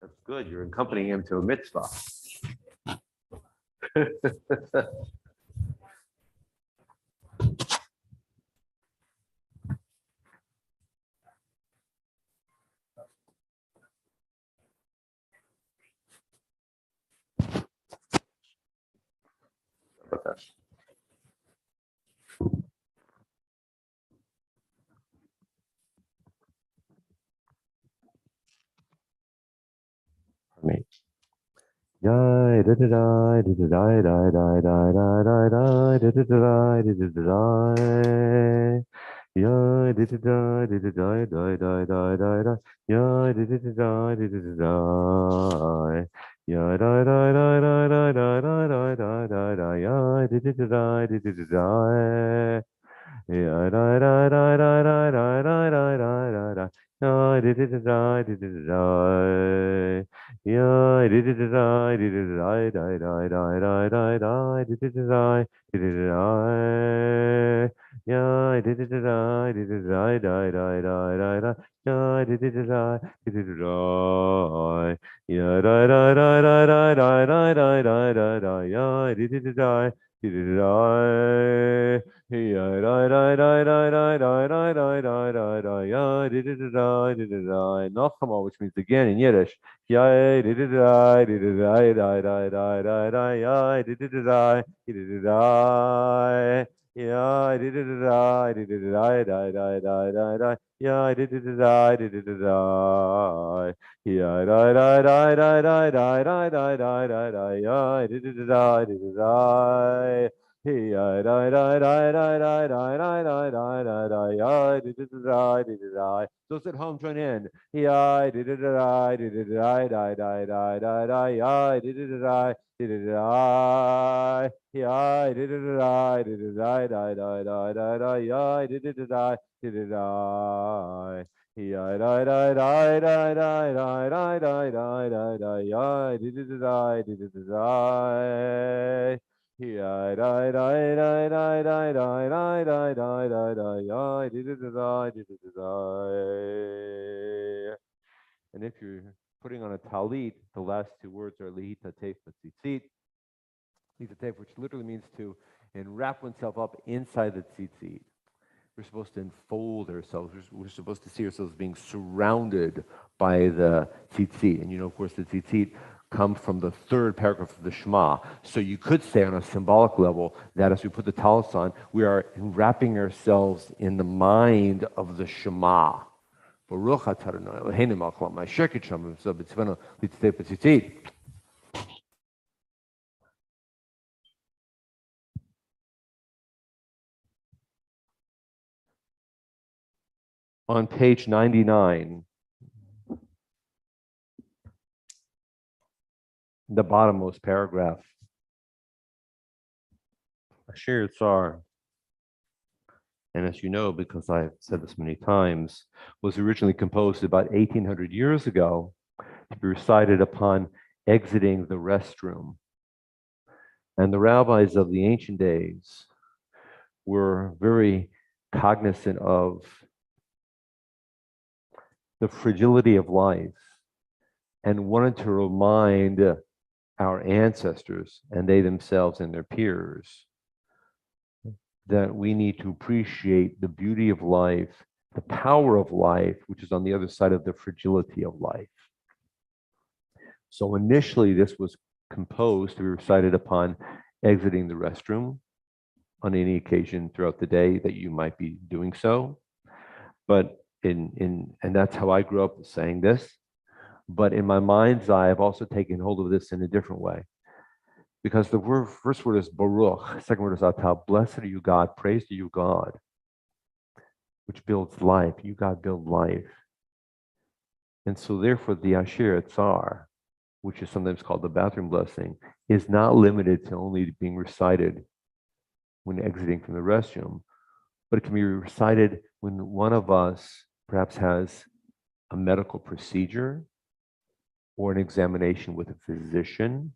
That's good. You're accompanying him to a mitzvah. About that. Me. Yai da da da da da da da da da da da da da da da da da. Yai da da da da da da da da da da. Yai da da da da da da da. Yai da da da da da da da da da da. Yai da da da da da da da. Yeah, da da da da da da da da da da. Da da da da da da da. Yeah, da da da da da da da da da da da da da da da da. Yeah, da da da da da da da da da da. Yeah, da da da da da da. Yeah, da da da da da da da da da da da. Yeah, da da da da da da. Yeah, da da da da da da da da da da da. Yeah, da da da da da da. Nachama, which means again in Yiddish. Yeah, da da da da da da da da da. Yeah, da da da da da. Yeah, da da da da da da da da da. Yeah, da da da da da da. Yeah, da da da da da da da da da da da. Yeah, da da da da da. Yeah, da da da da da da da da da da da. Yeah, da da da. Those at home join in. Yeah, da da da da da da da da da. Yeah, da da da. Yeah, da da da da da da da da. Yeah, da da da. Yeah, da da da da da da da da da da da. Yeah, da da. Yeah, da da da da da da da da da da da. Yeah, da. And if you're putting on a talit, the last two words are lihita tef tzitzit. Lihita tef, which literally means to enwrap oneself up inside the tzitzit. We're supposed to enfold ourselves. We're supposed to see ourselves being surrounded by the tzitzit. And you know, of course, the tzitzit come from the third paragraph of the Shema. So you could say on a symbolic level that as we put the talis on, we are enwrapping ourselves in the mind of the Shema. Baruch atah Adonai Eloheinu melech haolam ha'asher kitsham v'tzivanu litzitei b'tzitzit. On page 99, the bottommost paragraph, Asher Tsar, and as you know, because I've said this many times, was originally composed about 1800 years ago to be recited upon exiting the restroom. And the rabbis of the ancient days were very cognizant of the fragility of life and wanted to remind our ancestors and they themselves and their peers that we need to appreciate the beauty of life, the power of life, which is on the other side of the fragility of life. So initially, this was composed to be recited upon exiting the restroom on any occasion throughout the day that you might be doing so. But and that's how I grew up saying this. But in my mind's eye, I've also taken hold of this in a different way. Because the first word is Baruch, second word is Atah. Blessed are you, God. Praise to you, God, which builds life. You, God, build life. And so therefore, the Asher Tsar, which is sometimes called the bathroom blessing, is not limited to only being recited when exiting from the restroom, but it can be recited when one of us perhaps has a medical procedure or an examination with a physician,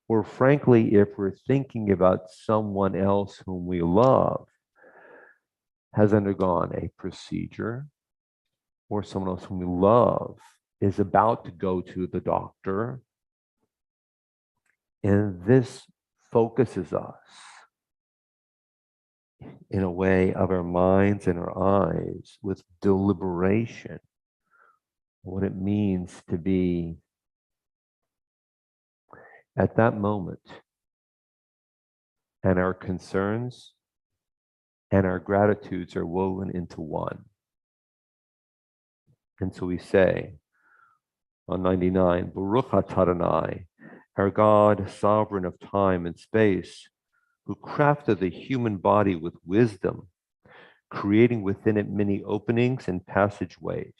or frankly, if we're thinking about someone else whom we love has undergone a procedure, or someone else whom we love is about to go to the doctor, and this focuses us in a way of our minds and our eyes with deliberation, what it means to be at that moment, and our concerns and our gratitudes are woven into one. And so we say on 99, Baruch atah Adonai, our God, sovereign of time and space, who crafted the human body with wisdom, creating within it many openings and passageways.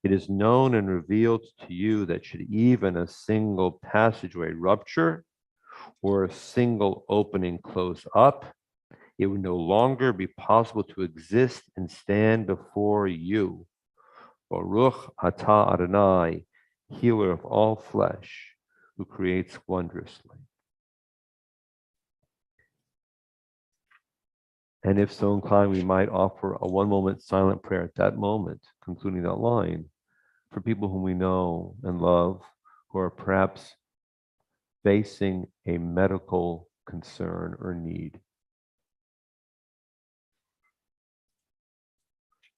It is known and revealed to you that should even a single passageway rupture or a single opening close up, it would no longer be possible to exist and stand before you. Baruch atah Adonai, healer of all flesh, who creates wondrously. And if so inclined, we might offer a one-moment silent prayer at that moment, concluding that line, for people whom we know and love, who are perhaps facing a medical concern or need.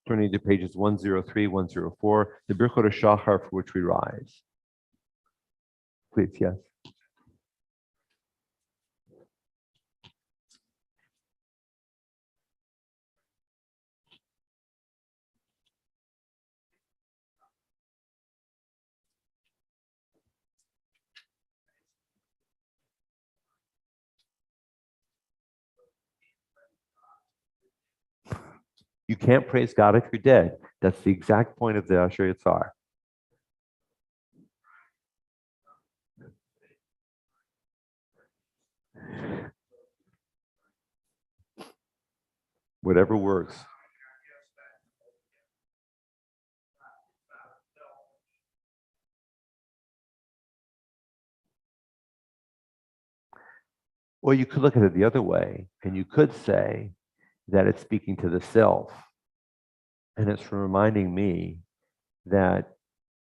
Turning to pages 103, 104, the Birchot HaShachar for which we rise. Please, yes. You can't praise God if you're dead. That's the exact point of the Asher Yitzhar. Whatever works. Or you could look at it the other way, and you could say that it's speaking to the self. And it's reminding me that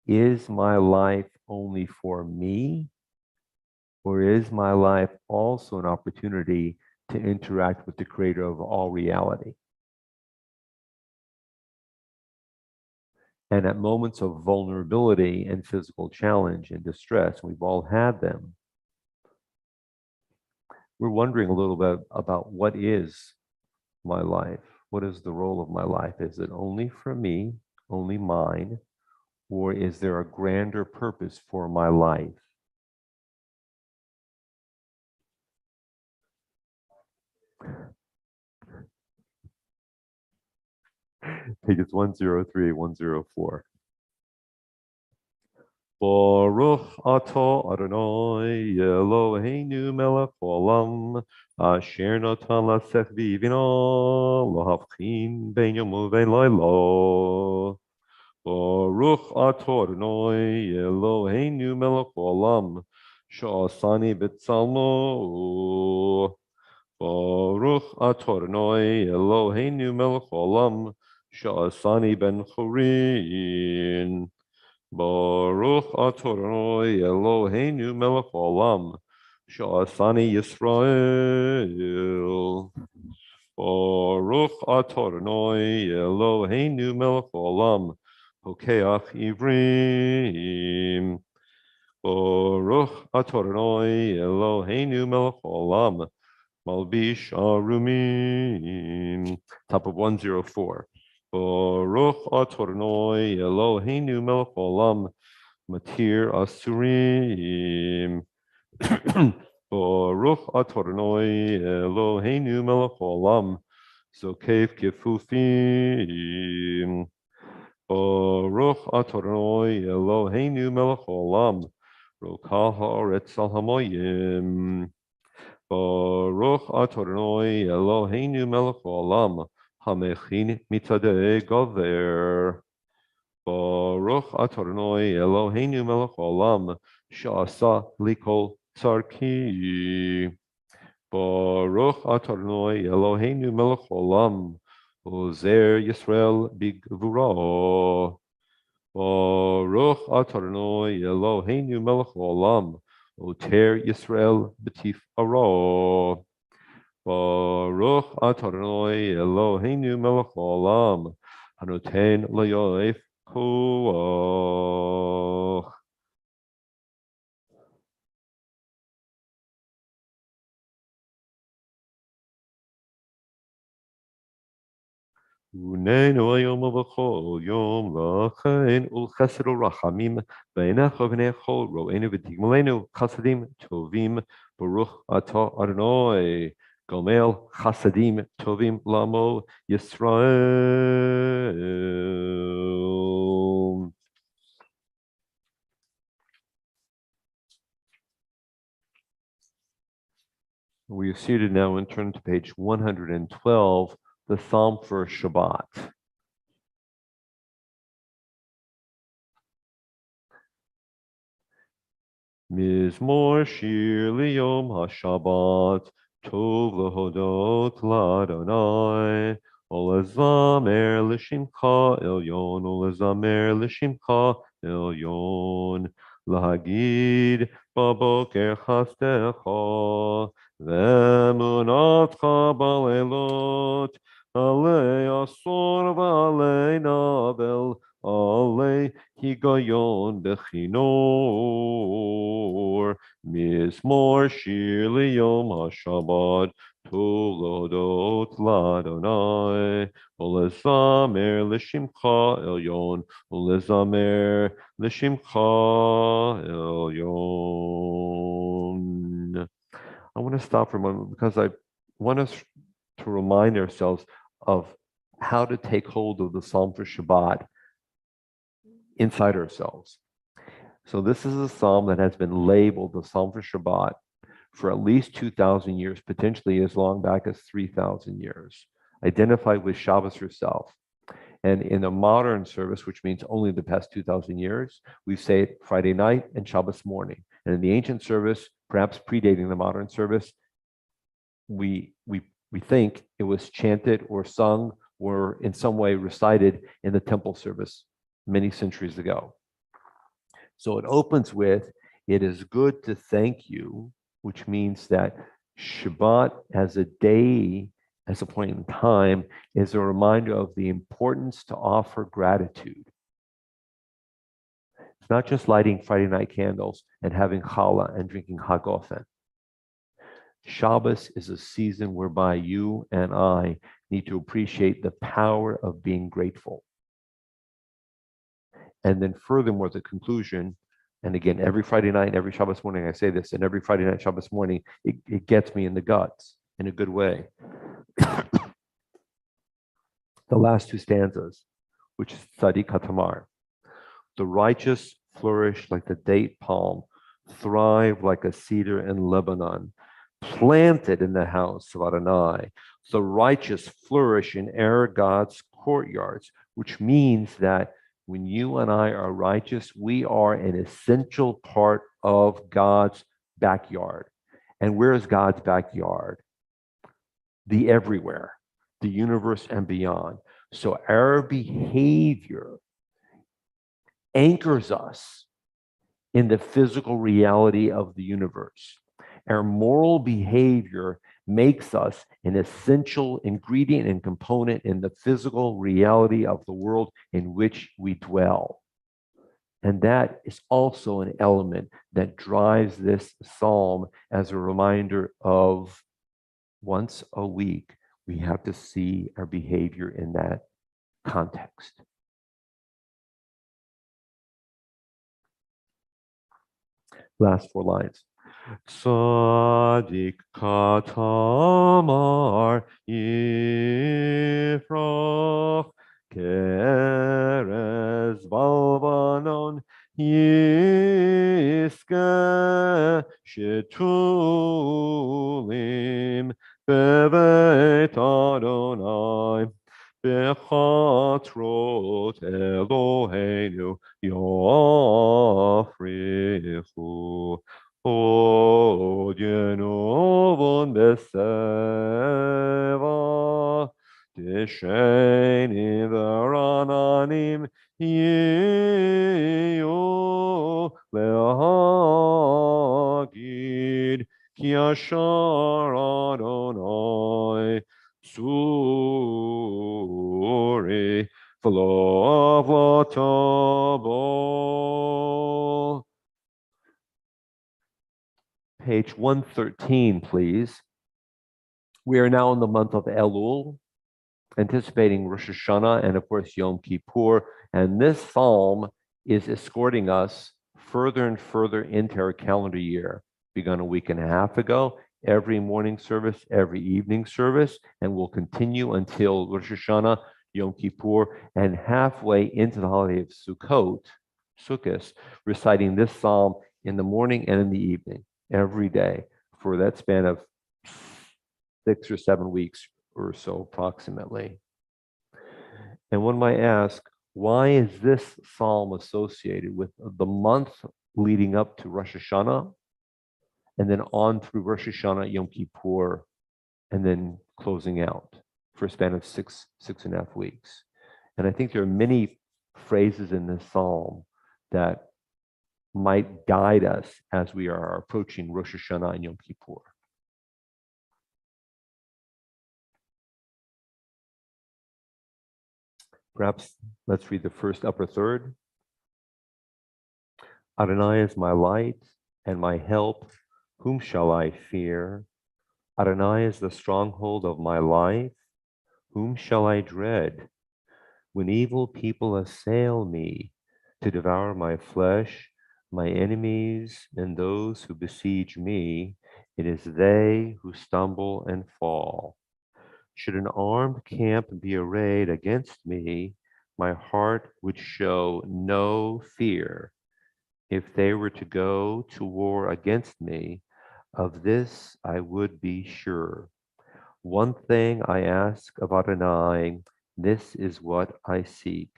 is my life only for me? Or is my life also an opportunity to interact with the creator of all reality? And at moments of vulnerability and physical challenge and distress, we've all had them, we're wondering a little bit about what is my life? What is the role of my life? Is it only for me, only mine, or is there a grander purpose for my life? Pages 103, 104. Baruch atah Adonai Eloheinu melech haolam asher natan lasech v'ivina lahavchin ben yom uvein layla. Baruch atah Adonai Eloheinu melech haolam she'asani b'tzalmo. Baruch atah Adonai Eloheinu melech haolam she'asani ben chorin. Baruch atah Adonai Eloheinu melech haolam she'asani Yisrael. Baruch atah Adonai Eloheinu melech haolam hokeach ivrim. Baruch atah Adonai Eloheinu melech haolam malbish arumim. Top of 104. Baruch atah Adonai Eloheinu melech haolam matir asurim. Baruch atah Adonai Eloheinu melech haolam zokef kefufim. Baruch atah Adonai Eloheinu melech haolam rokah haaretz al hamayim. Baruch atah Adonai Eloheinu melech haolam hamechin mitzadei gover. Baruch atah Adonai Eloheinu melech haolam she'asa likol tzarki. Baruch atah Adonai Eloheinu melech haolam ozer Yisrael bigvura. Baruch Adonai Eloheinu melech haolam, Oter Yisrael b'tif aro. Baruch Adonai Eloheinu melech haolam, Hanoten layoif koach. וננו היום ובכל יום לכן ולחסד ורחמים בעיניך ובעיני כל רואינו ותגמלנו חסדים טובים ברוך אתה אדוני גומל חסדים טובים לעמו ישראל. We are seated now and turn to page 112, the Psalm for Shabbat. Mizmor shir liyom haShabbat, tov lehodot l'Adonai, olezamer l'shimcha elyon, olezamer l'shimcha elyon, lahagid baboker chastecha, ve'emunatcha baleilot, alei asor v'alei navel, alei higayon bechinor, mizmor shir liyom haShabbat, tov lehodot l'Adonai, olezamer l'shimcha elyon, olezamer l'shimcha elyon. I want to stop for a moment because I want us to remind ourselves of how to take hold of the Psalm for Shabbat inside ourselves. So this is a psalm that has been labeled the Psalm for Shabbat for at least 2,000 years, potentially as long back as 3,000 years, identified with Shabbos herself. And in a modern service, which means only the past 2,000 years, we say it Friday night and Shabbos morning. And in the ancient service, perhaps predating the modern service, we think it was chanted or sung or in some way recited in the temple service many centuries ago. So it opens with, "It is good to thank you," which means that Shabbat as a day, as a point in time, is a reminder of the importance to offer gratitude. It's not just lighting Friday night candles and having challah and drinking hagofen. Shabbos is a season whereby you and I need to appreciate the power of being grateful. And then furthermore, the conclusion, and again, every Friday night, every Shabbos morning, I say this, and every Friday night, Shabbos morning, it gets me in the guts in a good way. The last two stanzas, which is Tzadi Katamar. The righteous flourish like the date palm, thrive like a cedar in Lebanon, planted in the house of Adonai. The righteous flourish in our God's courtyards, which means that when you and I are righteous, we are an essential part of God's backyard. And where is God's backyard? The everywhere, the universe and beyond. So our behavior anchors us in the physical reality of the universe. Our moral behavior makes us an essential ingredient and component in the physical reality of the world in which we dwell. And that is also an element that drives this psalm as a reminder of once a week, we have to see our behavior in that context. Last four lines. Tzadik katamar yifrach kerez balvanon yiske shetulim bebeit Adonai bechatrot Eloheinu yafrichu. Od yenovon beseva Sheni v'rananim yiyu le'hagid ki yashar Adonai suri v'lo tabo. Page 113, please. We are now in the month of Elul, anticipating Rosh Hashanah and, of course, Yom Kippur. And this psalm is escorting us further and further into our calendar year. Begun a week and a half ago, every morning service, every evening service, and will continue until Rosh Hashanah, Yom Kippur, and halfway into the holiday of Sukkot, reciting this psalm in the morning and in the evening, every day, for that span of 6 or 7 weeks or so approximately. And one might ask, why is this psalm associated with the month leading up to Rosh Hashanah and then on through Rosh Hashanah, Yom Kippur, and then closing out for a span of 6.5 weeks? And I think there are many phrases in this psalm that might guide us as we are approaching Rosh Hashanah and Yom Kippur. Perhaps let's read the first upper third. Adonai is my light and my help. Whom shall I fear? Adonai is the stronghold of my life. Whom shall I dread? When evil people assail me to devour my flesh, my enemies and those who besiege me, it is they who stumble and fall. Should an armed camp be arrayed against me, my heart would show no fear. If they were to go to war against me, of this I would be sure. One thing I ask of Adonai, this is what I seek,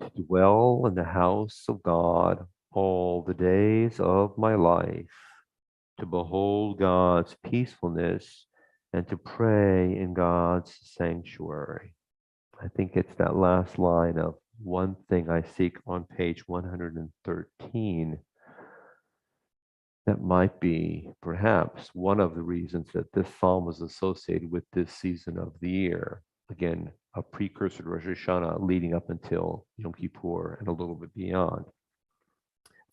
to dwell in the house of God all the days of my life, to behold God's peacefulness and to pray in God's sanctuary. I think it's that last line of one thing I seek on page 113 that might be perhaps one of the reasons that this psalm was associated with this season of the year. Again, a precursor to Rosh Hashanah leading up until Yom Kippur and a little bit beyond.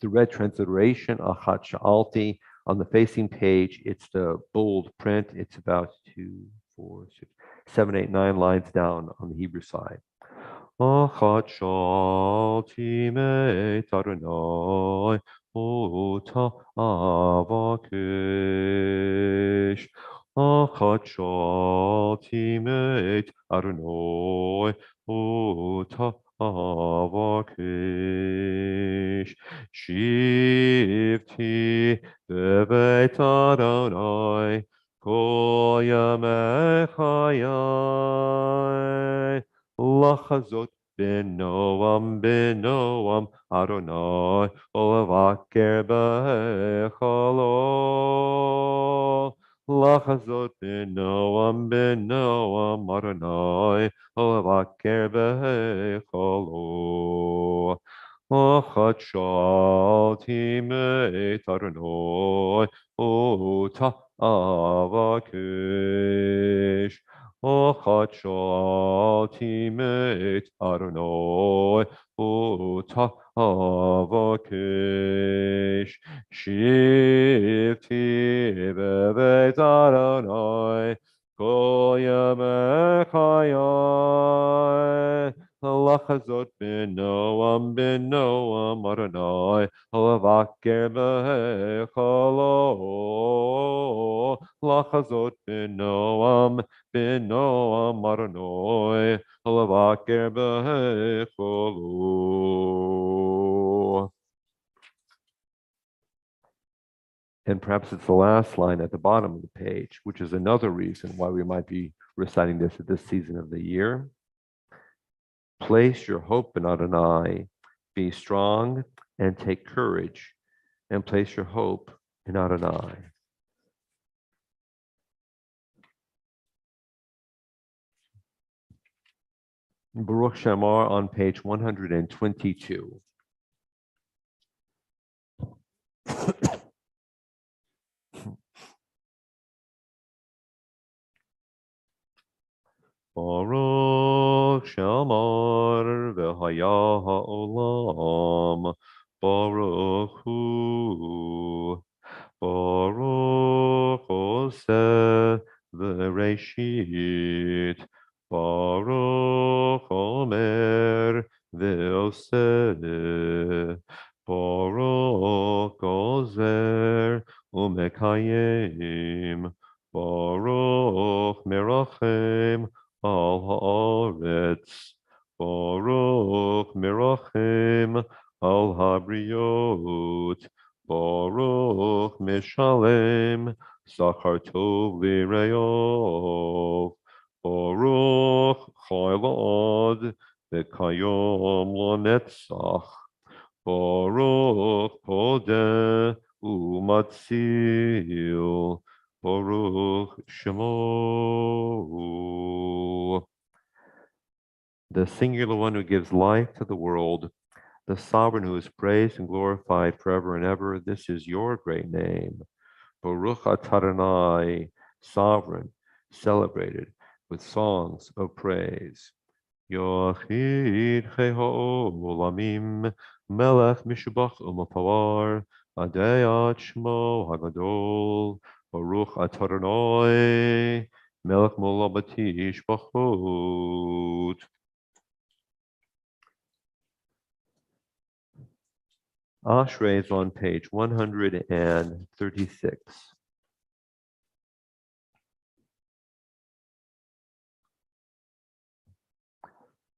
The red transliteration, Achat Sha'alti, on the facing page, it's the bold print. It's about 2, 4, 6, 7, 8, 9 lines down on the Hebrew side. Achat Sha'alti me'et Adonai ota avakesh. Achat Sha'alti me'et Adonai ota avakesh. Shivti bebeit Adonai kol yamei chayai lachazot benoam Adonai olevaker bechalo lachazot benoam Adonai olevaker bechalo. Achat Sha'alti me'et Adonai ota avakesh. Achat Sha'alti me'et Adonai ota avakesh. Shivti bebeit Adonai kol yamei chayai lachazot benoam Adonai levaker bechalo lachazot benoam Adonai levaker bechalo. And perhaps it's the last line at the bottom of the page, which is another reason why we might be reciting this at this season of the year. Place your hope in Adonai, be strong and take courage, and place your hope in Adonai. Baruch Shamar on page 122. Baruch Shamar v'haya ha'olam Baruch Hu Baruch Oseh v'Reishit Baruch Omer v'Oseh Baruch Ozer u'Mekayim Baruch Merachem al haaretz Baruch Merachem al habriot Baruch Mishalem Sachar Tov L'Reov Baruch Chai La'od V'Kayom L'Netzach Baruch Podeh U'Matzil Baruch Shemo. The singular one who gives life to the world, the sovereign who is praised and glorified forever and ever. This is your great name. Baruch atah Adonai, sovereign, celebrated with songs of praise. Yochid Olamim, Melech Mishubach Umapavar, Adayat Shmo Hagadol, Baruch atah Adonai, Melech Molabati Shbachot. Ashrei is on page 136.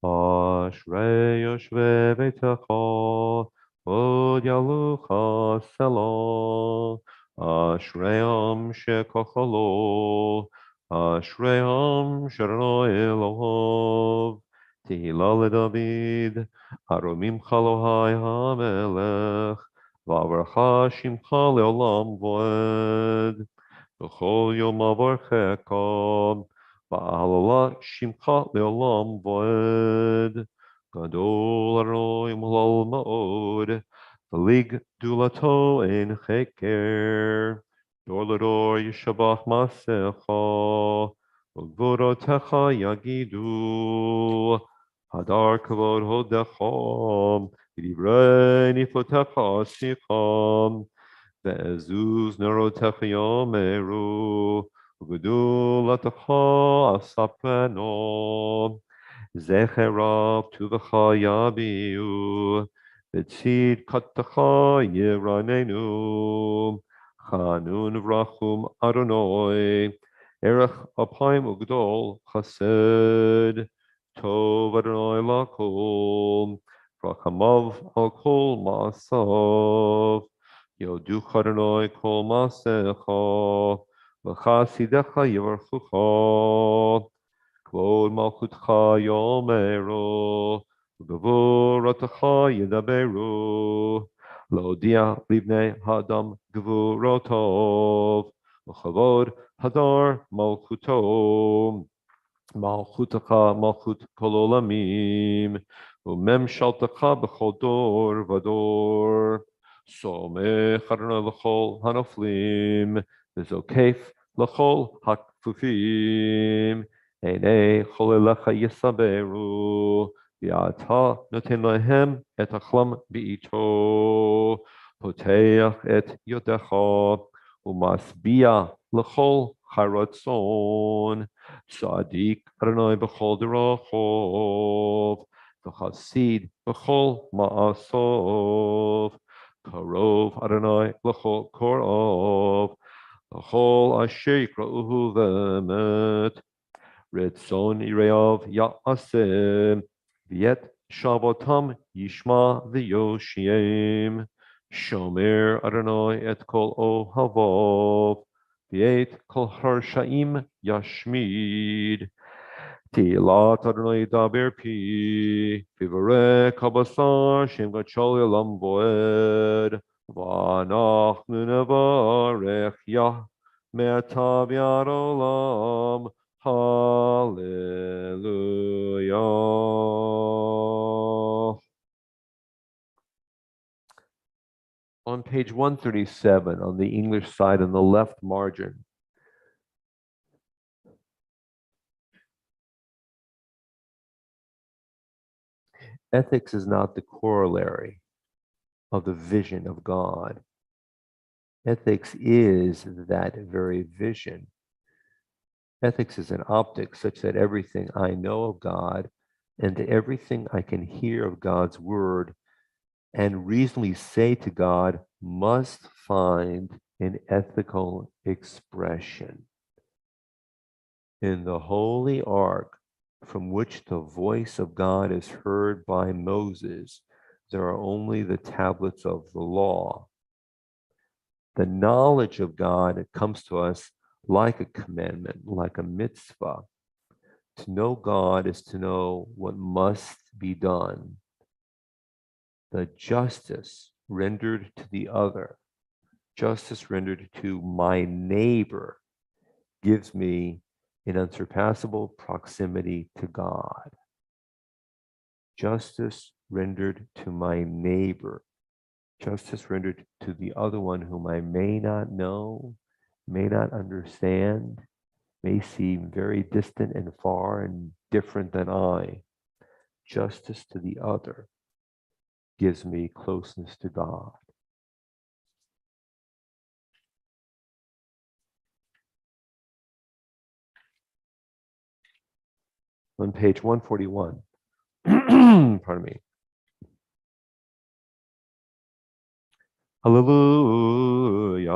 Ashrei Yoshve Beitecha, Od Yalucha Selah, Ashreim Shekochalo, Ashreim Sharonoi Elohov, Tehillah LeDavid, Aromim Chalohai HaMelech, Vavracha Shimcha Leolam Voed, B'chol Yom Avarchecha, Ba'alala Shimcha Leolam Voed, Gadol Adonai Molal Ma'od, V'lig Dulato Ein Cheker, Dor L'dor Yishabach Masecha, V'gvodotecha Yagidu, Hadar Kavod Hodecha, V'divrei Nifotecha Asicham, Ve'ezuz Nerotecha Yomeru, V'gedulatcha Asapeno, Zecherav Tuvacha Yabiu, V'tzid Katacha Yiranenu, Chanun Vrachum Adonai, Erech Apayim Ugdol Chased, Tov Adonai Lakol, Rachamav Al Kol Maasav, Yoduch Adonai Kol Maasecha, V'chasidecha Yivarchucha, Kvod Malchutcha Yomeru, Gevuratacha Yedaberu, Lodia Livnei Hadam Gevurotov, V'chavod Hadar Malchuto, Malchutacha Malchut Kol Olamim, U'memshaltacha B'chol Dor V'dor, Somech Adonai L'chol Hanoflim, V'zokef L'chol Hakfufim, Einei Cholelecha Yisaberu, V'ata Noten Lehem Et Achlam B'ito, Poteach Et Yodecha, U'masbia L'chol Charatzon, Tzadik Adonai B'chol Derachov, V'chasid B'chol Ma'asov, Karov Adonai L'chol Korov, V'chol Asher Yikra'uhu V'emet, Ritzon Ireov Ya'aseh, V'yet Shabbatam Yishma V'yoshiem, Shomer Adonai Et Kol Ohavov, V'yet Kol Harshaim Yashmid, Tilat Adonai Daber Pi, V'varek Habasar Shem Gachol Elam Voed, V'anachnu Nevarech Yah Me'ata V'yad Olam, Hallelujah. page 137, on the English side on the left margin, ethics is not the corollary of the vision of God. Ethics is that very vision. Ethics is an optic such that everything I know of God and everything I can hear of God's word and reasonably say to God must find an ethical expression. In the holy ark from which the voice of God is heard by Moses, there are only the tablets of the law. The knowledge of God comes to us like a commandment, like a mitzvah. To know God is to know what must be done. The justice rendered to the other, justice rendered to my neighbor, gives me an unsurpassable proximity to God. Justice rendered to my neighbor, justice rendered to the other one whom I may not know, may not understand, may seem very distant and far and different than I. Justice to the other gives me closeness to God. On page 141, pardon me. Hallelujah.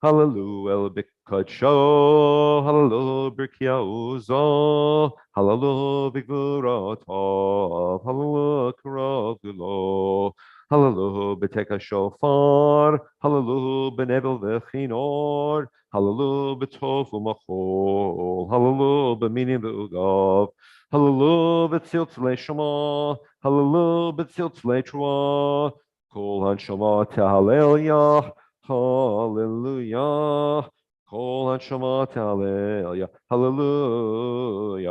Hallelujah. Bikacho. Hallelujah. Birkiauzo. Hallelujah. Bigurata. Hallelujah. Karavulo. Hallelujah. Beteka shofar. Hallelujah. Benevel vechinor. Hallelujah. Betofu machol. Hallelujah. Bemini be'ugav. Hallelujah. Betzilt leishama. Hallelujah. Betzilt leichua. Kol hanshama hallelujah, hallelujah. Kol hanshama hallelujah, hallelujah.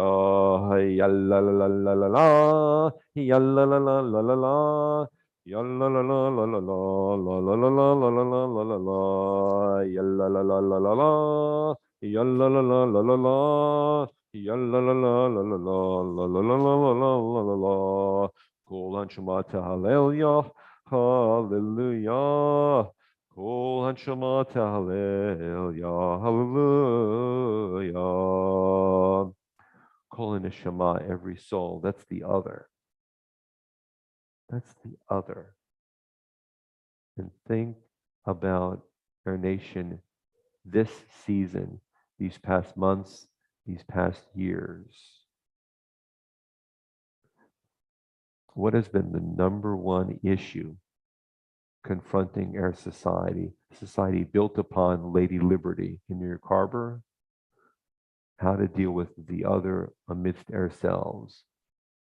Yalla la la la la la, yalla la la la la la. Yalla la la la la la la la la la la la la la la. Yalla la la la la la. Yalla la la la la la. Yalla la la la la la la la la la la la la. Kol hanshama hallelujah. Hallelujah. Kol hanshama hallelujah. Hallelujah. Kol neshama, every soul. That's the other. That's the other. And think about our nation this season, these past months, these past years. What has been the number one issue confronting our society built upon Lady Liberty in New York Harbor, how to deal with the other amidst ourselves.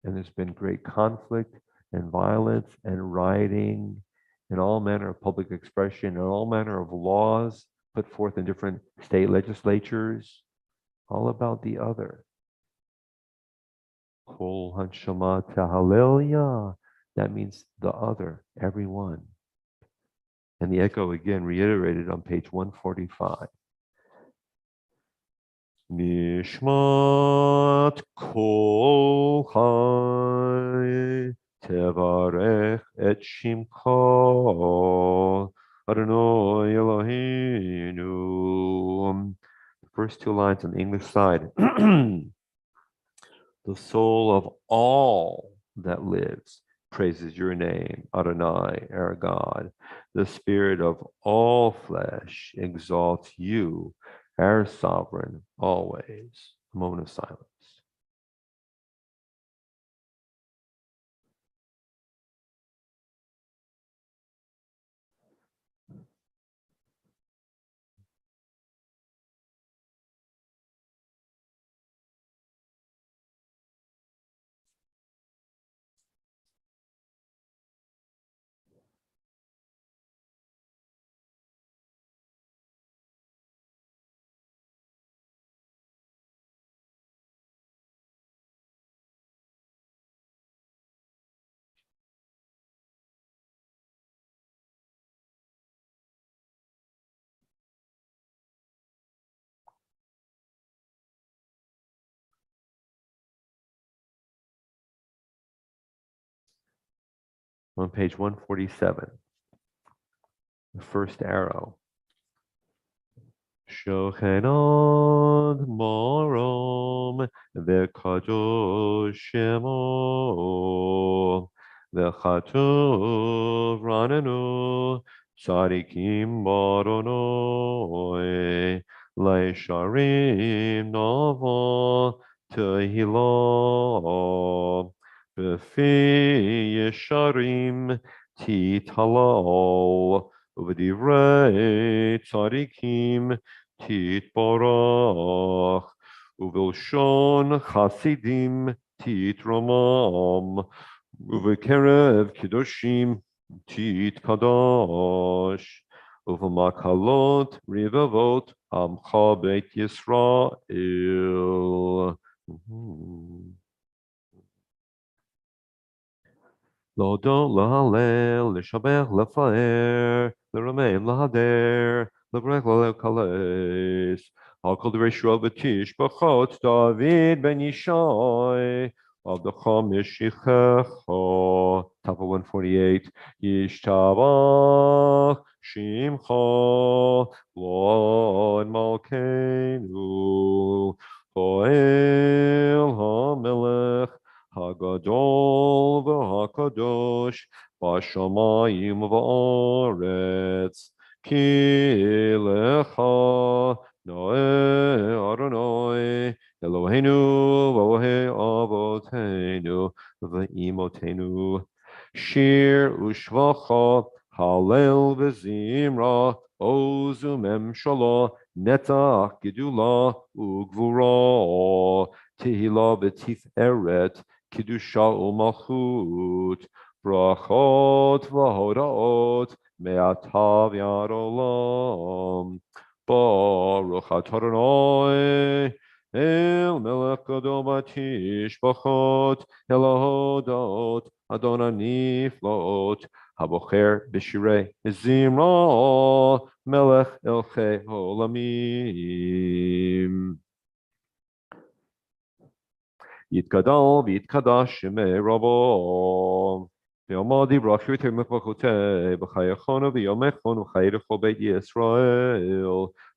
And there's been great conflict and violence and rioting and all manner of public expression and all manner of laws put forth in different state legislatures, all about the other. Kol hanshama hallelujah. That means the other, everyone. And the echo again reiterated on page 145. Nishmat kol chai tevarech et shimcha Adonai Eloheinu. The first two lines on the English side. The soul of all that lives praises your name, Adonai, our God. The spirit of all flesh exalts you, our sovereign, always. A moment of silence. On page 147, the first arrow. Shochenod morom v'kadosh shemo v'chatuv ranenu tzadikim baronoi leisharim novo tehilo b'fi yesharim titalo v'divrei tzadikim Titbarach, Uvilshon Chasidim Titramam, Uvekerev Kedoshim Titkadash, Uvamakalot Rivavot Amcha Beit Yisrael. להודות, להלל, לשבח, לפאר, לרומם, להדר, לברך, לקלס. על כל דברי שואל ותשבחות דוד בן ישי, עבדך משיחך. Top of 148, ישתבח שמך, לעד מלכנו, פועל המלך, Hagadol v'hakadosh b'shamayim v'aretz ki lecha noe Adonai Eloheinu v'Elohei avoteinu v'imotenu shir ushvacha halel v'zimra ozu memshala netach gedula ugvura tehila v'tiferet Kiddusha u'malchut, brachot v'hodaot, me'atav yad olam. Baruch atah Adonai, el melech gadol b'tishbachot, el hodot, Adonai niflot, habocher b'shirei zimra, melech elchei olamim. יתגדל ויתקדש שמי רבו. ויאמר דברך ותמך בחוטא, בחייכון ויומכון וחיי לכל בית ישראל,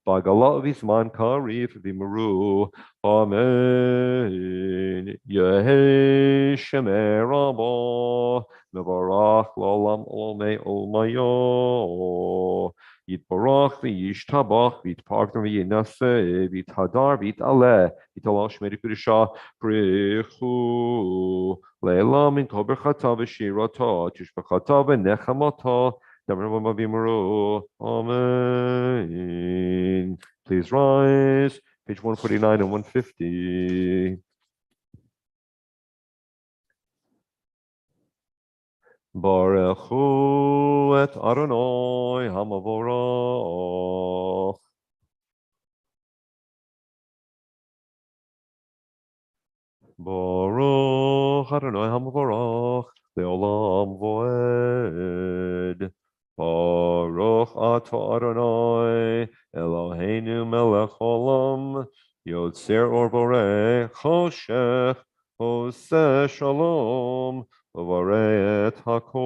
בעגלה ובזמן קריב וימרו, אמן. יהי שמי רבו, מברך לעולם עולמי עולמיו. יתברך וישתבח ויתפאר וינשא ויתהדר ויתעלה, יתעלה שמי קדושה ברכו לעילם מן כל ברכתה ושירתה, תשבחתה ונחמתה, דברו ואמרו, Amen. Please rise, page 149 and 150. ברכו את אדוני המבורך. Baruch Adonai HaMavarach Leolam Voed. Baruch Atah Adonai Eloheinu Melech Olam Yotzer Or Borei Choshech Oseh Shalom Uvarei Et Hakol.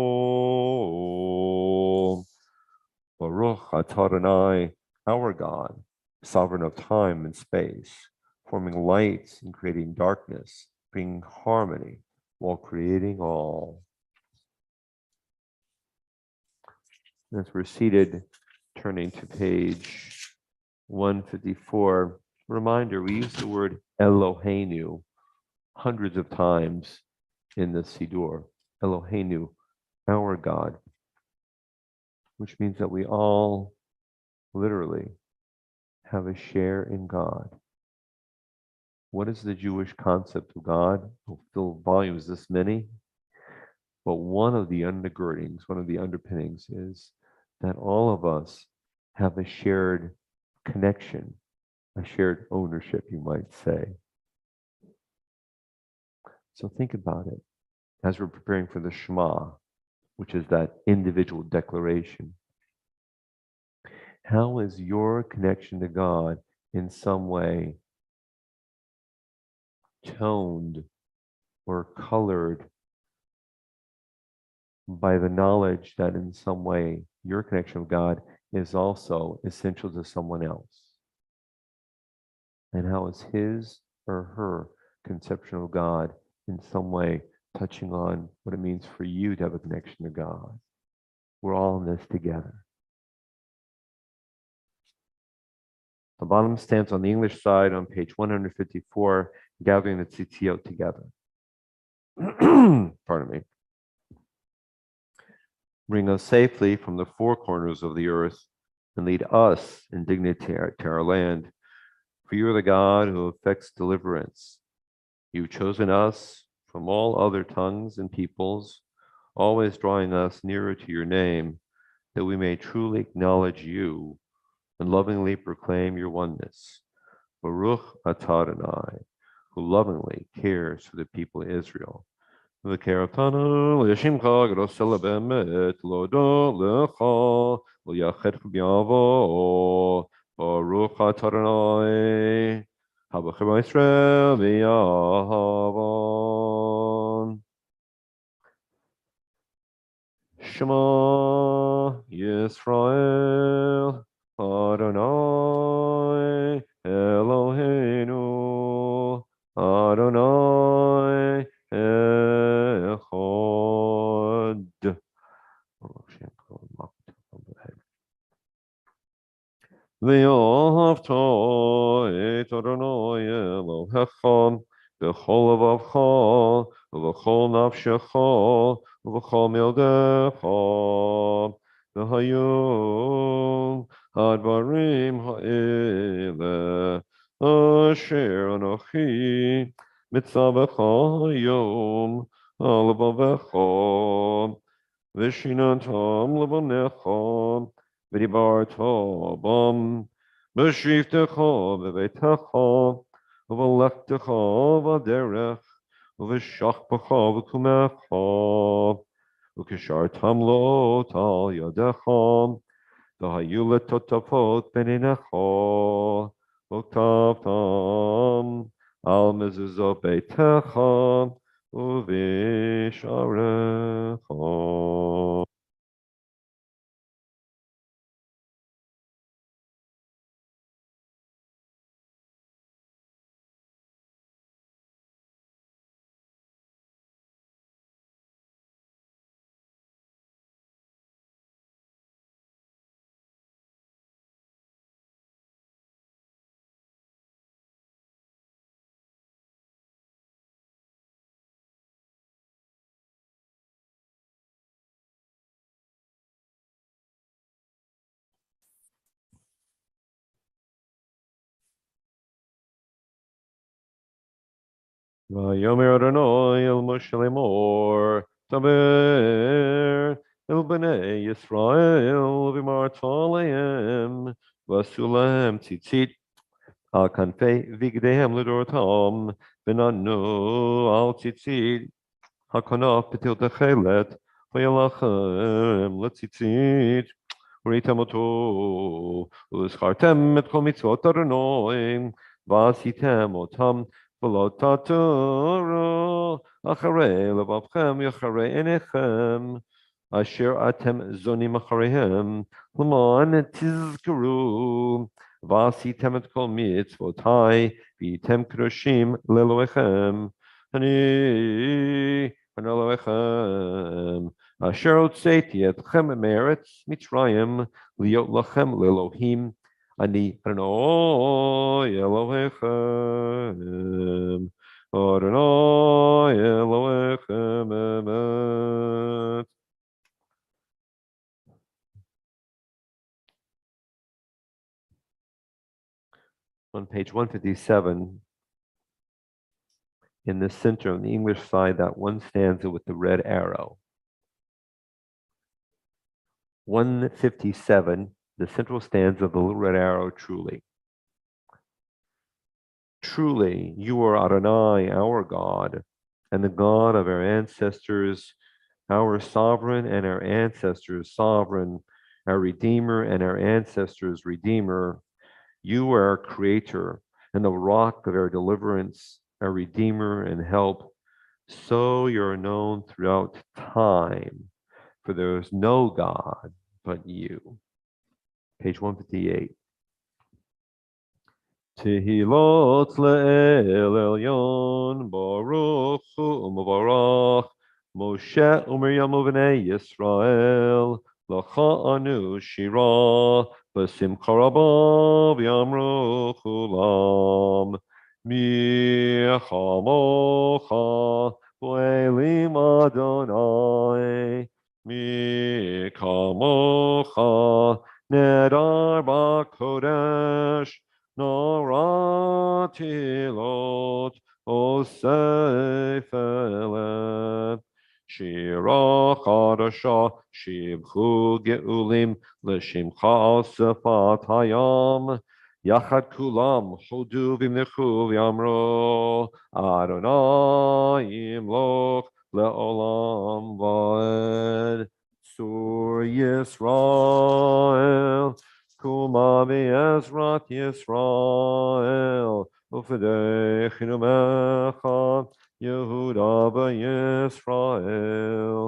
Baruch Atah Adonai, our God, sovereign of time and space, forming light and creating darkness, bringing harmony while creating all. As we're seated, turning to page 154, reminder, we use the word Eloheinu hundreds of times in the Siddur. Eloheinu, our God, which means that we all literally have a share in God. What is the Jewish concept of God? We'll fill volumes this many, but one of the undergirdings, one of the underpinnings is that all of us have a shared connection, a shared ownership, you might say. So think about it as we're preparing for the Shema, which is that individual declaration. How is your connection to God in some way toned or colored by the knowledge that in some way your connection with God is also essential to someone else. And how is his or her conception of God in some way touching on what it means for you to have a connection to God? We're all in this together. The bottom stands on the English side on page 154, gathering the tzitziot together. Pardon me. Bring us safely from the four corners of the earth and lead us in dignity to our land. For you are the God who effects deliverance. You've chosen us from all other tongues and peoples, always drawing us nearer to your name, that we may truly acknowledge you and lovingly proclaim your oneness. Baruch atah Adonai, who lovingly cares for the people of Israel. וקראתנו לשמך גדול באמת להודות לך וליחדך ביעבו ברוך אתה אדוני הבוחר בישראל ויעבון שמע ישראל אדוני אלוהינו אדוני echad. ואהבת את אדוני אלוהיך בכל לבבך ובכל נפשך ובכל מאודך. והיו הדברים האלה אשר אנוכי מצווך היום על לבבך ושיננתם לבניך ודיברת בם בשבתך בביתך ובלכתך בדרך ובשכבך ובקומך וקשרתם לוט על ידך והיו לטוטפות בין עיניך וכתבתם על מזוזות ביתך ובשעריך. ויאמר אדוני אל משה לאמור דבר אל בני ישראל ואמרת עליהם ועשו להם ציצית על כנפי בגדיהם לדורותם ונתנו על ציצית הכנף בתל תכלת והיה לכם לציצית וראיתם אותו וזכרתם את כל מצוות אדוני ועשיתם אותם ולא תתורו אחרי לבבכם ואחרי עיניכם אשר אתם זונים אחריהם למען תזכרו ועשיתם את כל מצוותיי והייתם קדושים לאלוהיכם אני אלוהיכם אשר הוצאתי אתכם מארץ מצרים להיות לכם לאלוהים אני אדוני אלוהיכם אדוני אלוהיכם אמת. On page 157, in the center on the English side, that one stanza with the red arrow. 157, the central stanza of the little red arrow, truly. Truly, you are Adonai, our God, and the God of our ancestors, our sovereign and our ancestors' sovereign, our Redeemer and our ancestors' Redeemer. You are our Creator and the rock of our deliverance, our Redeemer and help. So you are known throughout time. for there is no God but you. Page 158. Tehilot le'el elyon, baruch hu u'mevarach, Moshe u'Miriam u'bnei Yisrael, lacha anu shira, b'simcha rabba v'yamru chulam, mi chamocha, v'elim Adonai, mi kamocha, nedar b'kodesh, Noratilot Osefelet Shira Chadasha Shibchu Geulim L'Shimcha Sefat Hayam Yachad Kulam Chodu V'Imnechu V'Yamro Adonai Imloch Le'olam Va'ed Sur Yisrael Kuma v'ezrat Yisrael, ufedechinu mecha, Yehuda v'Yisrael.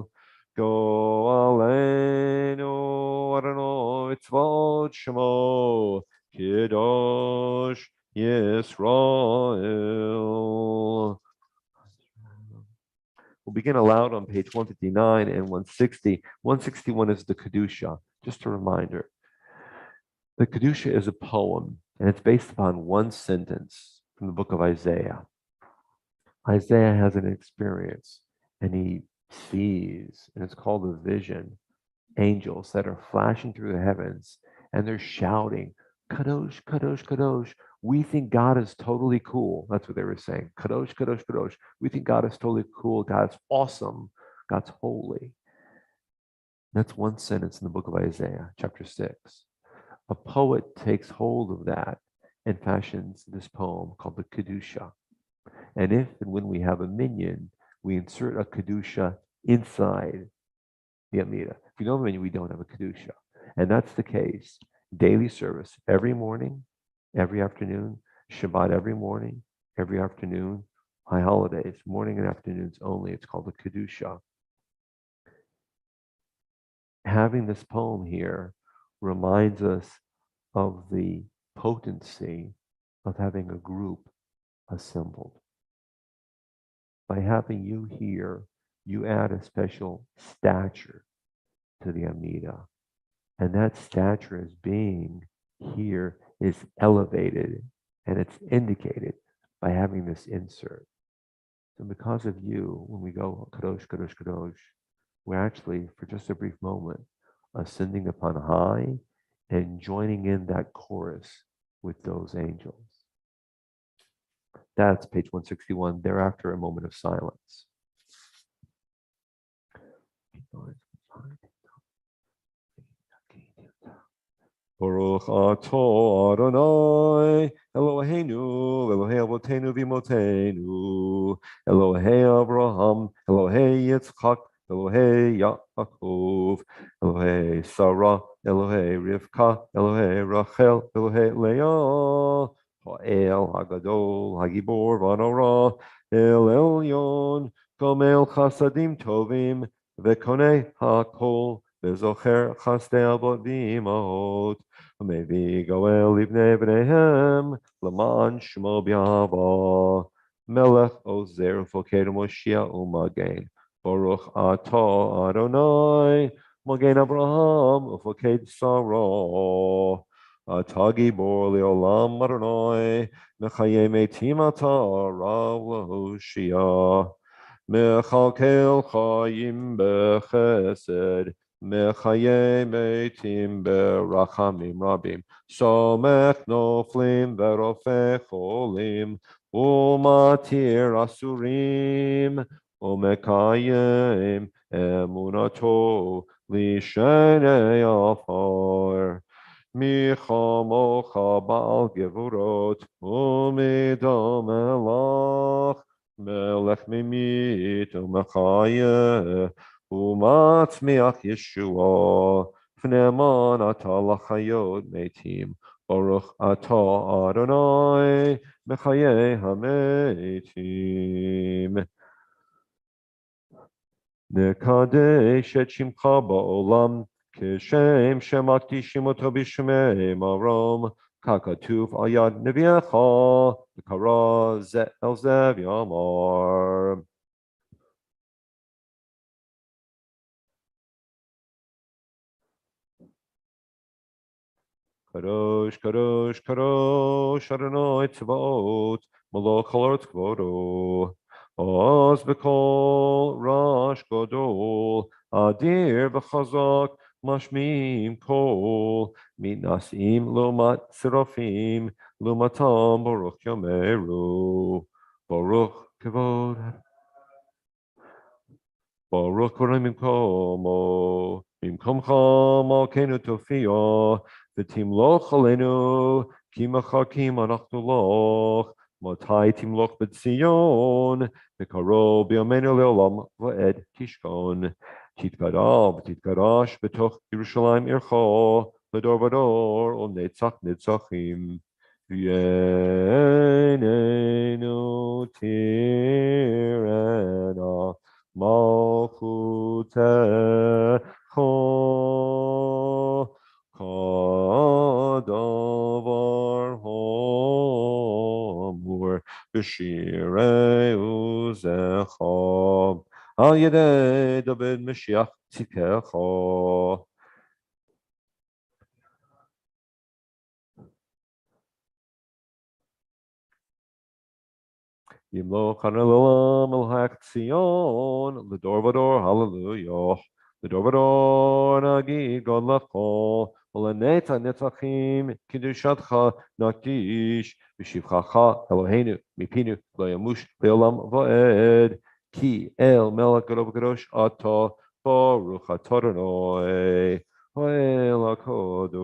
Go aleinu, Adonai tzvot shemo, Kiddush Yisrael. We'll begin aloud on page 159 and 160. 161 is the Kedusha, just a reminder. The Kedusha is a poem, and it's based upon one sentence from the book of Isaiah. Isaiah has an experience, and he sees, and it's called a vision, angels that are flashing through the heavens, and they're shouting, Kadosh, Kadosh, Kadosh. We think God is totally cool. That's what they were saying. Kadosh, Kadosh, Kadosh. We think God is totally cool. God's awesome. God's holy. That's one sentence in the book of Isaiah, chapter 6. A poet takes hold of that and fashions this poem called the Kedusha. And if and when we have a minyan, we insert a Kedusha inside the Amida. If we don't have a minyan, we don't have a Kedusha. And that's the case. Daily service every morning, every afternoon, Shabbat every morning, every afternoon, high holidays, morning and afternoons only. It's called the Kedusha. Having this poem here reminds us of the potency of having a group assembled. By having you here, you add a special stature to the Amida. And that stature as being here is elevated, and it's indicated by having this insert. So because of you, when we go Kadosh, Kadosh, Kadosh, we're actually, for just a brief moment, ascending upon high and joining in that chorus with those angels. That's page 161. Thereafter, a moment of silence. Baruch ato Adonai, Eloheinu, Elohei Avotenu v'Imotenu, Elohei Abraham, Elohei Yitzchak, Elohei Yaakov, Elohei Sarah, Elohei Rivka, Elohei Rachel, Elohei Leah, Ha'el Hagadol, Hagibor Vanora, El Elyon, Gomel Chasadim Tovim, Vekone HaKol, V'zocher Chasdei Avot v'Imahot, Mevi Goel Livnei Bneihem, Laman Shmo B'Yava, Melech Ozer Ufoked Moshiach Umagen, Baruch Atah Adonai, Magen Abraham Ufoked Sarah, Atah Gibor Leolam Adonai, Mechaye Metim Atah Rav Lahoshia, Mechalkel Chayim Bechesed, Mechaye Metim Berachamim Rabim, Somech Noflim Verofe Cholim, Umatir Asurim, Umekayim Emunato Lishenei Afar. Michamocha Baal Gevurot, Umidam Elach, Melech Mimit Umechayeh, Umatzmiach Yeshua, Pneman Atah Lachayot Metim, Baruch Atah Adonai, Mechayeh HaMetim. נקדש את שמך בעולם, כשם שמקדישים אותו בשמי מרום, ככתוב על יד נביאך, וקרא זה אל זה ויאמר. קדוש, קדוש, קדוש, אדוני צבאות, מלוך הארץ כבודו. עוז בקול רעש גדול, אדיר וחזק, משמיעים קול, מתנשאים לעומת שרפים, לעומתם ברוך יאמרו, ברוך כבוד. ברוך קוראים במקומך מלכנו תופיע, ותמלוך עלינו, כי מחכים אנחנו לך, מתי תמלוך בציון, וקרוב בימינו לעולם ועד תשכון. תתגדל ותתקדש בתוך ירושלים עירך, לדור ודור ולנצח נצחים. וייננו תירנה מלכותך כדבר האמור בשירי עוזך על ידי דוד משיח צדקך. ימלוך לעולם אל הר ציון, לדור ודור, הללויה. לדור ודור נגיד גודלך, ולנצח נצחים קדושתך נקדיש, בשבחך אלוהינו מפינו לא ימוש לעולם ועד, כי אל מלך גדול וקדוש אתה, ברוך אתה אדוני, האל הקדוש.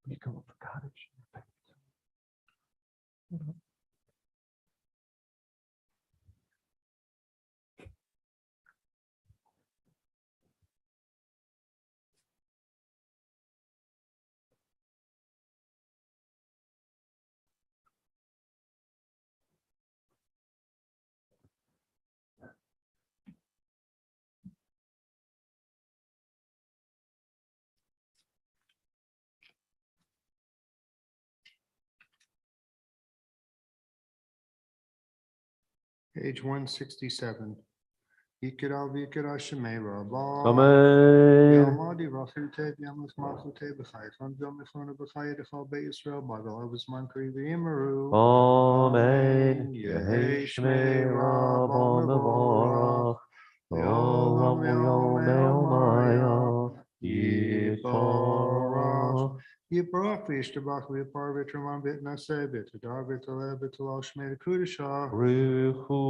Become a cottage. Page 167. Ikira vikira shemei rabba. Amen. Yamadi rachute yamas machute b'chaychon v'yamichon b'chay edechal be Yisrael bagal avizman kari v'yimaru. Amen. Yehi Yehi shmei shmei rabba Rabba mevorach. mevorach. Yolam Olam yom yom maya. Yiparach. Yiparach v'yishtabach v'yipar v'traman v'itnaseh v'tadar v'taleh v'talal shmei kudashah. Ruchu.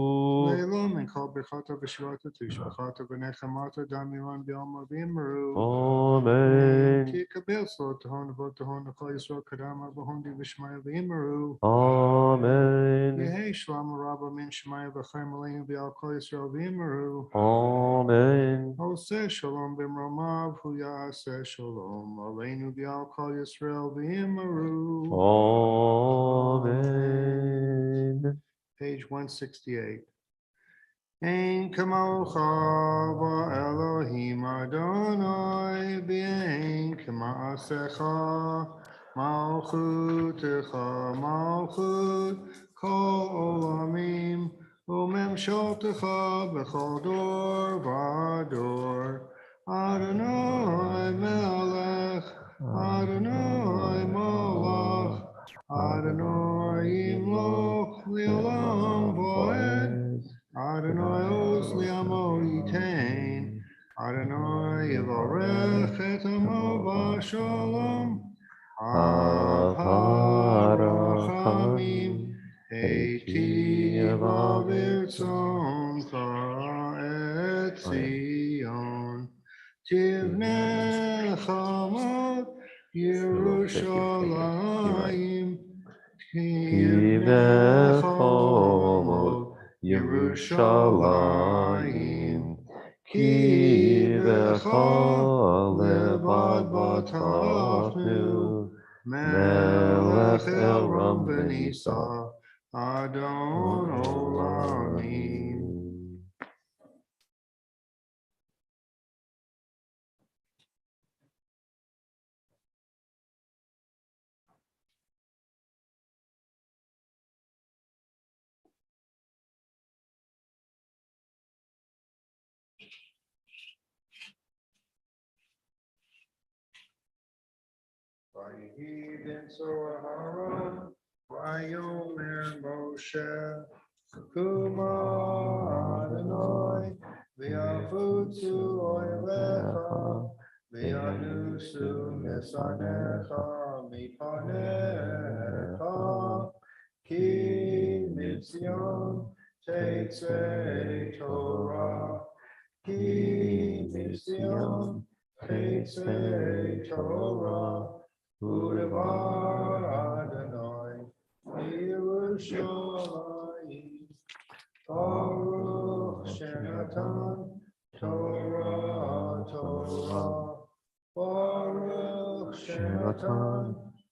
Leilum and called Bechata Vishvata Tushbachata Venechamata Damiran Bialma Vimaru. Amen. Tika Bilso Tahon Votahon Akalisro Kadama Bahondi Vishmaya Vimaru. Amen. Yehe Shlama Rabba Min Shemaya Vachai Malayim Bial Kalisro Vimaru. Amen. Ose Shalom Bimramav Huya Se Shalom Aleinu Bial Kal Yisrael Vimaru. Amen. Page 168. Ein kamocha Elohim Adonai Ein k'maasecha Malchutecha Malchut Kol Olamim Umemshaltecha B'chol Dor V'Ador Adonai Melech Adonai Malach Adonai Yimloch Li'olam Voed Adonai Oz Li'amo Yitain, Adonai Yivarech et Amo V'Shalom, Aharachamim, Heitiv Avitzoncha et Zion, Tivnei Chamot Yerushalayim, Tivnei Chamot Yerushalayim, ki vecha levad batachnu, melech elram v'nisa, Adon olamim. Vayihi ben Zohara, Vayomer Moshe, Kuma Adonai, V'yafutzu oilecha, V'yanusu nesanecha, mipanecha, Ki mitzion teitzei Torah, Ki mitzion teitzei Torah, Udevar Adonai, Yerushalayim, Baruch Shenatan, Torah, Torah, Baruch Shenatan,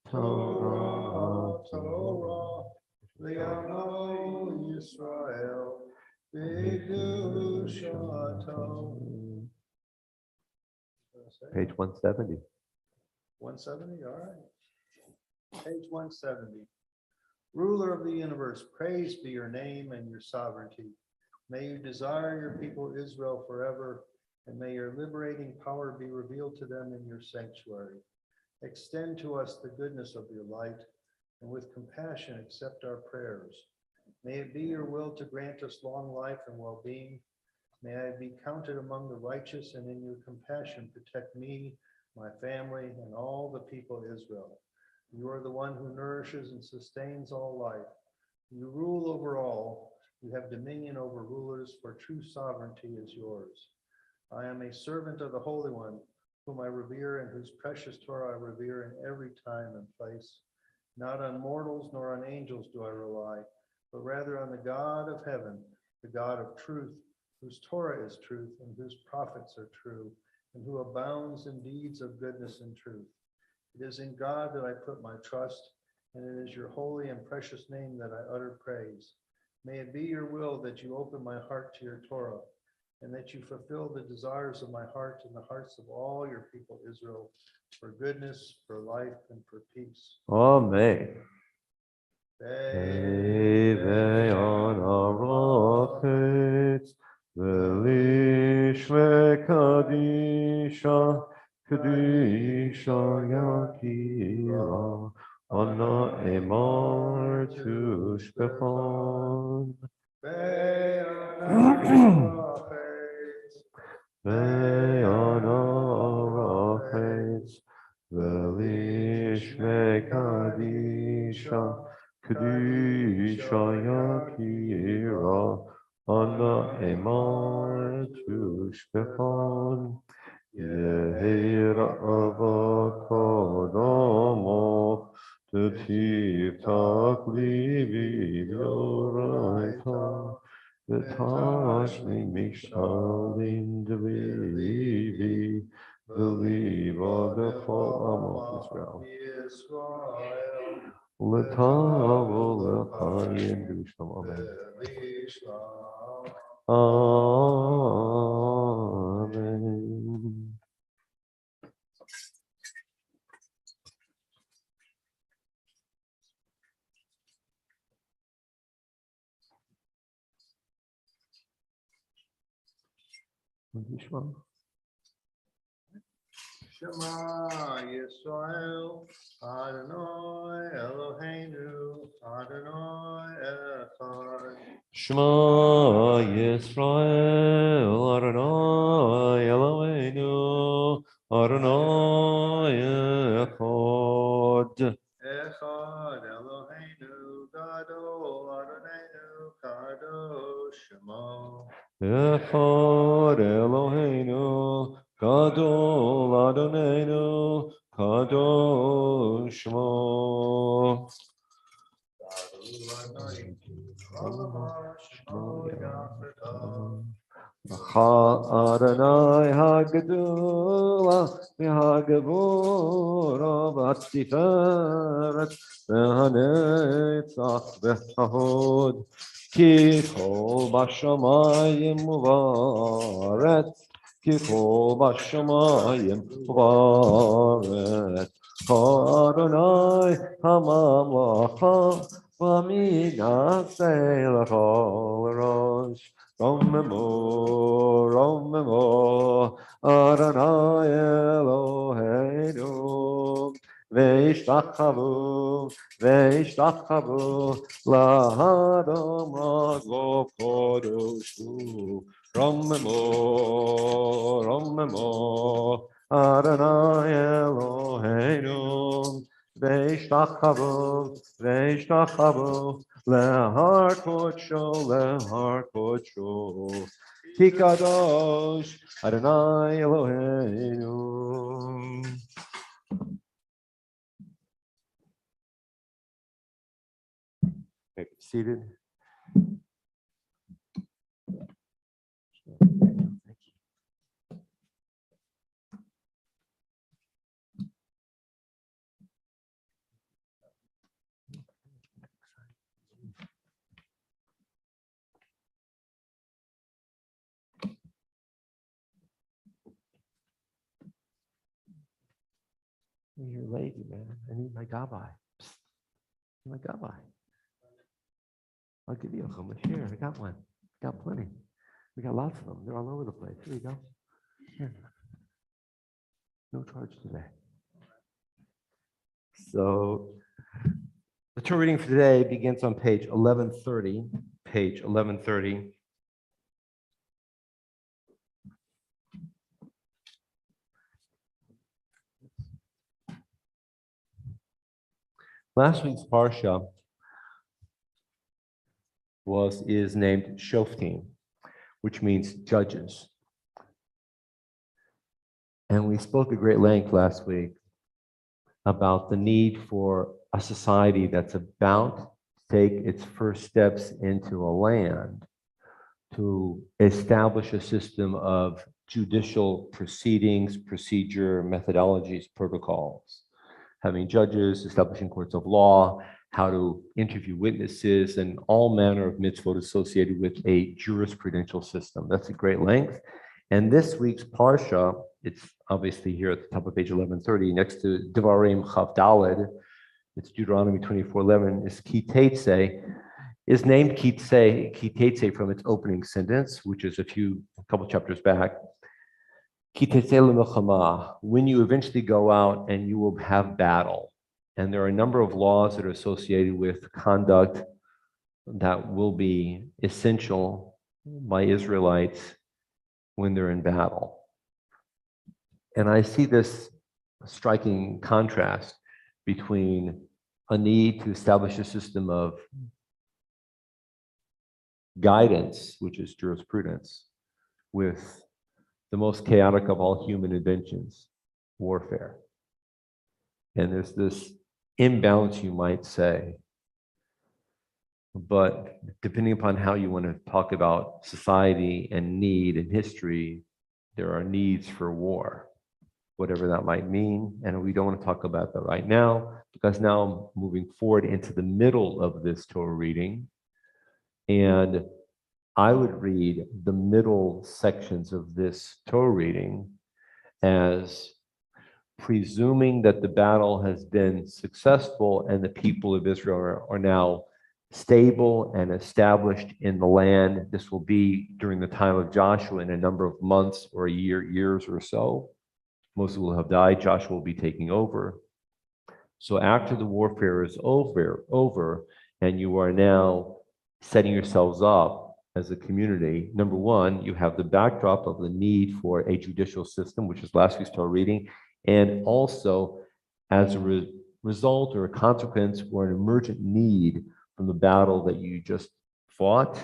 Torah, Torah, Li'amo Yisrael, B'kedushato. Page 170. 170, all right. Page 170. Ruler of the universe, praised be your name and your sovereignty. May you desire your people Israel forever, and may your liberating power be revealed to them in your sanctuary. Extend to us the goodness of your light, and with compassion accept our prayers. May it be your will to grant us long life and well-being. May I be counted among the righteous, and in your compassion protect me, my family, and all the people of Israel. You are the one who nourishes and sustains all life. You rule over all. You have dominion over rulers, for true sovereignty is yours. I am a servant of the Holy One, whom I revere and whose precious Torah I revere in every time and place. Not on mortals nor on angels do I rely, but rather on the God of heaven, the God of truth, whose Torah is truth and whose prophets are true, and who abounds in deeds of goodness and truth. It is in God that I put my trust, and it is your holy and precious name that I utter praise. May it be your will that you open my heart to your Torah, and that you fulfill the desires of my heart and the hearts of all your people Israel, for goodness, for life, and for peace. Amen. Eveon arachet, Kadisha, Kadisha Yakira, Anna Emar Tushbefon. Be'ana Rachetz, Velishme Kadisha, Kadisha Yakira, Anna Emar Tushbefon. Yehira Avakodomo, Tetiv Livi Yoraita, Tashmi Mishalin Dvivi, Believe the Fall of Israel. Letavo Lechayim Bishlam. Amen. Shema Yisrael, Adonai Eloheinu, Adonai Echad. Shema Yisrael, Adonai Eloheinu, Adonai Echad. Echad Eloheinu, Gadol Adonai Kadosh Shemo. Echad Eloheinu, Gadol Adonai Kadosh Shmo. Adonai Hagdula, Hagvura, Vatiferet, Vehanetzach, Vehahod, Ki Kol Bashamayim Uvaret, Ki Kol Bashamayim Uvaret, Adonai Hamamlacha, Vaminasei L'chol Rosh, Romemo, Adonai Eloheinu, Veishtachavu, Lahadam Agov Kodoshu, Romemo, Adonai Eloheinu, Veishtachavu, Lehar Kodsho, Kikadosh, Adonai Eloheinu. Okay, seated. You're lazy, man. I need my gabai. My gabai. I'll give you a chumash here. I got one. Got plenty. We got lots of them. They're all over the place. Here you go. Here. No charge today. So the Torah reading for today begins on page 1130. Page 1130. Last week's parsha is named Shoftim, which means judges. And we spoke at great length last week about the need for a society that's about to take its first steps into a land to establish a system of judicial proceedings, procedure, methodologies, protocols, having judges, establishing courts of law, how to interview witnesses, and all manner of mitzvot associated with a jurisprudential system. That's a great length. And this week's parsha, it's obviously here at the top of page 1130, next to Devarim Chav Daled, it's Deuteronomy 24:11, is Ki Tetzei, is named Kitetse from its opening sentence, which is a couple chapters back. Kitetse l'milchama, when you eventually go out and you will have battle. And there are a number of laws that are associated with conduct that will be essential by Israelites when they're in battle. And I see this striking contrast between a need to establish a system of guidance, which is jurisprudence, with the most chaotic of all human inventions, warfare. And there's this imbalance, you might say. But depending upon how you want to talk about society and need and history, there are needs for war, whatever that might mean. And we don't want to talk about that right now, because now I'm moving forward into the middle of this Torah reading. And I would read the middle sections of this Torah reading as presuming that the battle has been successful and the people of Israel are now stable and established in the land. This will be during the time of Joshua in a number of months or years or so. Most will have died. Joshua will be taking over. So after the warfare is over, and you are now setting yourselves up as a community, number one, you have the backdrop of the need for a judicial system, which is last week's Torah reading, and also as a result or a consequence or an emergent need from the battle that you just fought,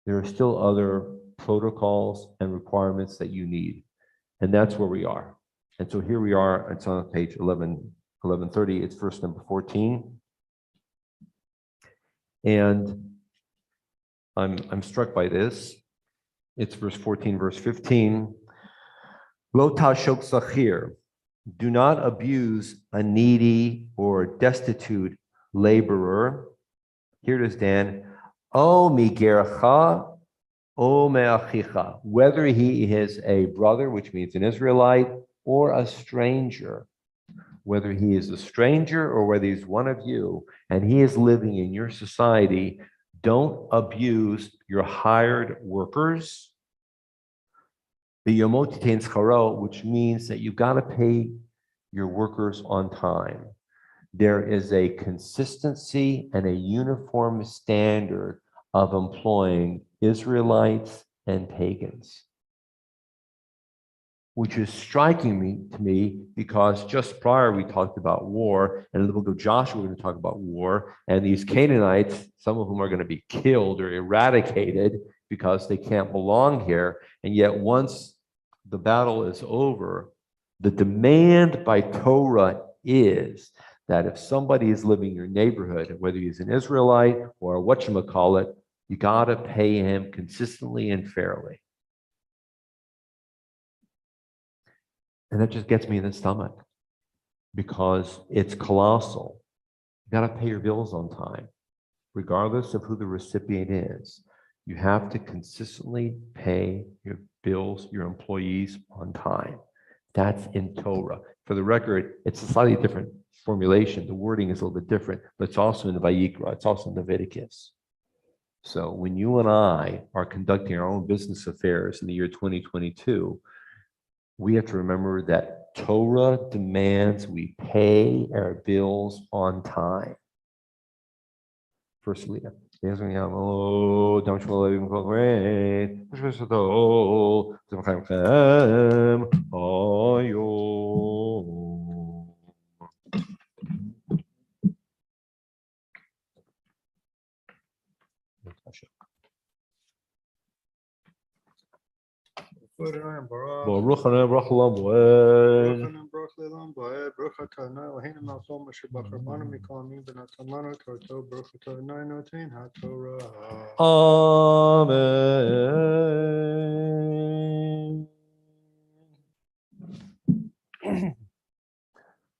there are still other protocols and requirements that you need. And that's where we are. And so here we are, it's on page 1130, it's verse number 14. And I'm struck by this. It's verse 14, verse 15. Lo tashok sachir, do not abuse a needy or destitute laborer. Here it is, Dan. O migercha, o meachicha, whether he is a brother, which means an Israelite, or a stranger, whether he is a stranger or whether he's one of you, and he is living in your society, don't abuse your hired workers. The yomotitain scharo, which means that you've got to pay your workers on time. There is a consistency and a uniform standard of employing Israelites and pagans, which is striking to me because just prior we talked about war, and in the book of Joshua we're going to talk about war, and these Canaanites, some of whom are going to be killed or eradicated because they can't belong here, and yet once the battle is over, the demand by Torah is that if somebody is living in your neighborhood, whether he's an Israelite or whatchamacallit, you got to pay him consistently and fairly. And that just gets me in the stomach because it's colossal. You got to pay your bills on time, regardless of who the recipient is. You have to consistently pay your bills, your employees on time. That's in Torah. For the record, it's a slightly different formulation. The wording is a little bit different, but it's also in the Vayikra. It's also in Leviticus. So when you and I are conducting our own business affairs in the year 2022, we have to remember that Torah demands we pay our bills on time. First Leah. Baruch Haneh Baruch Olam Boed. Amen.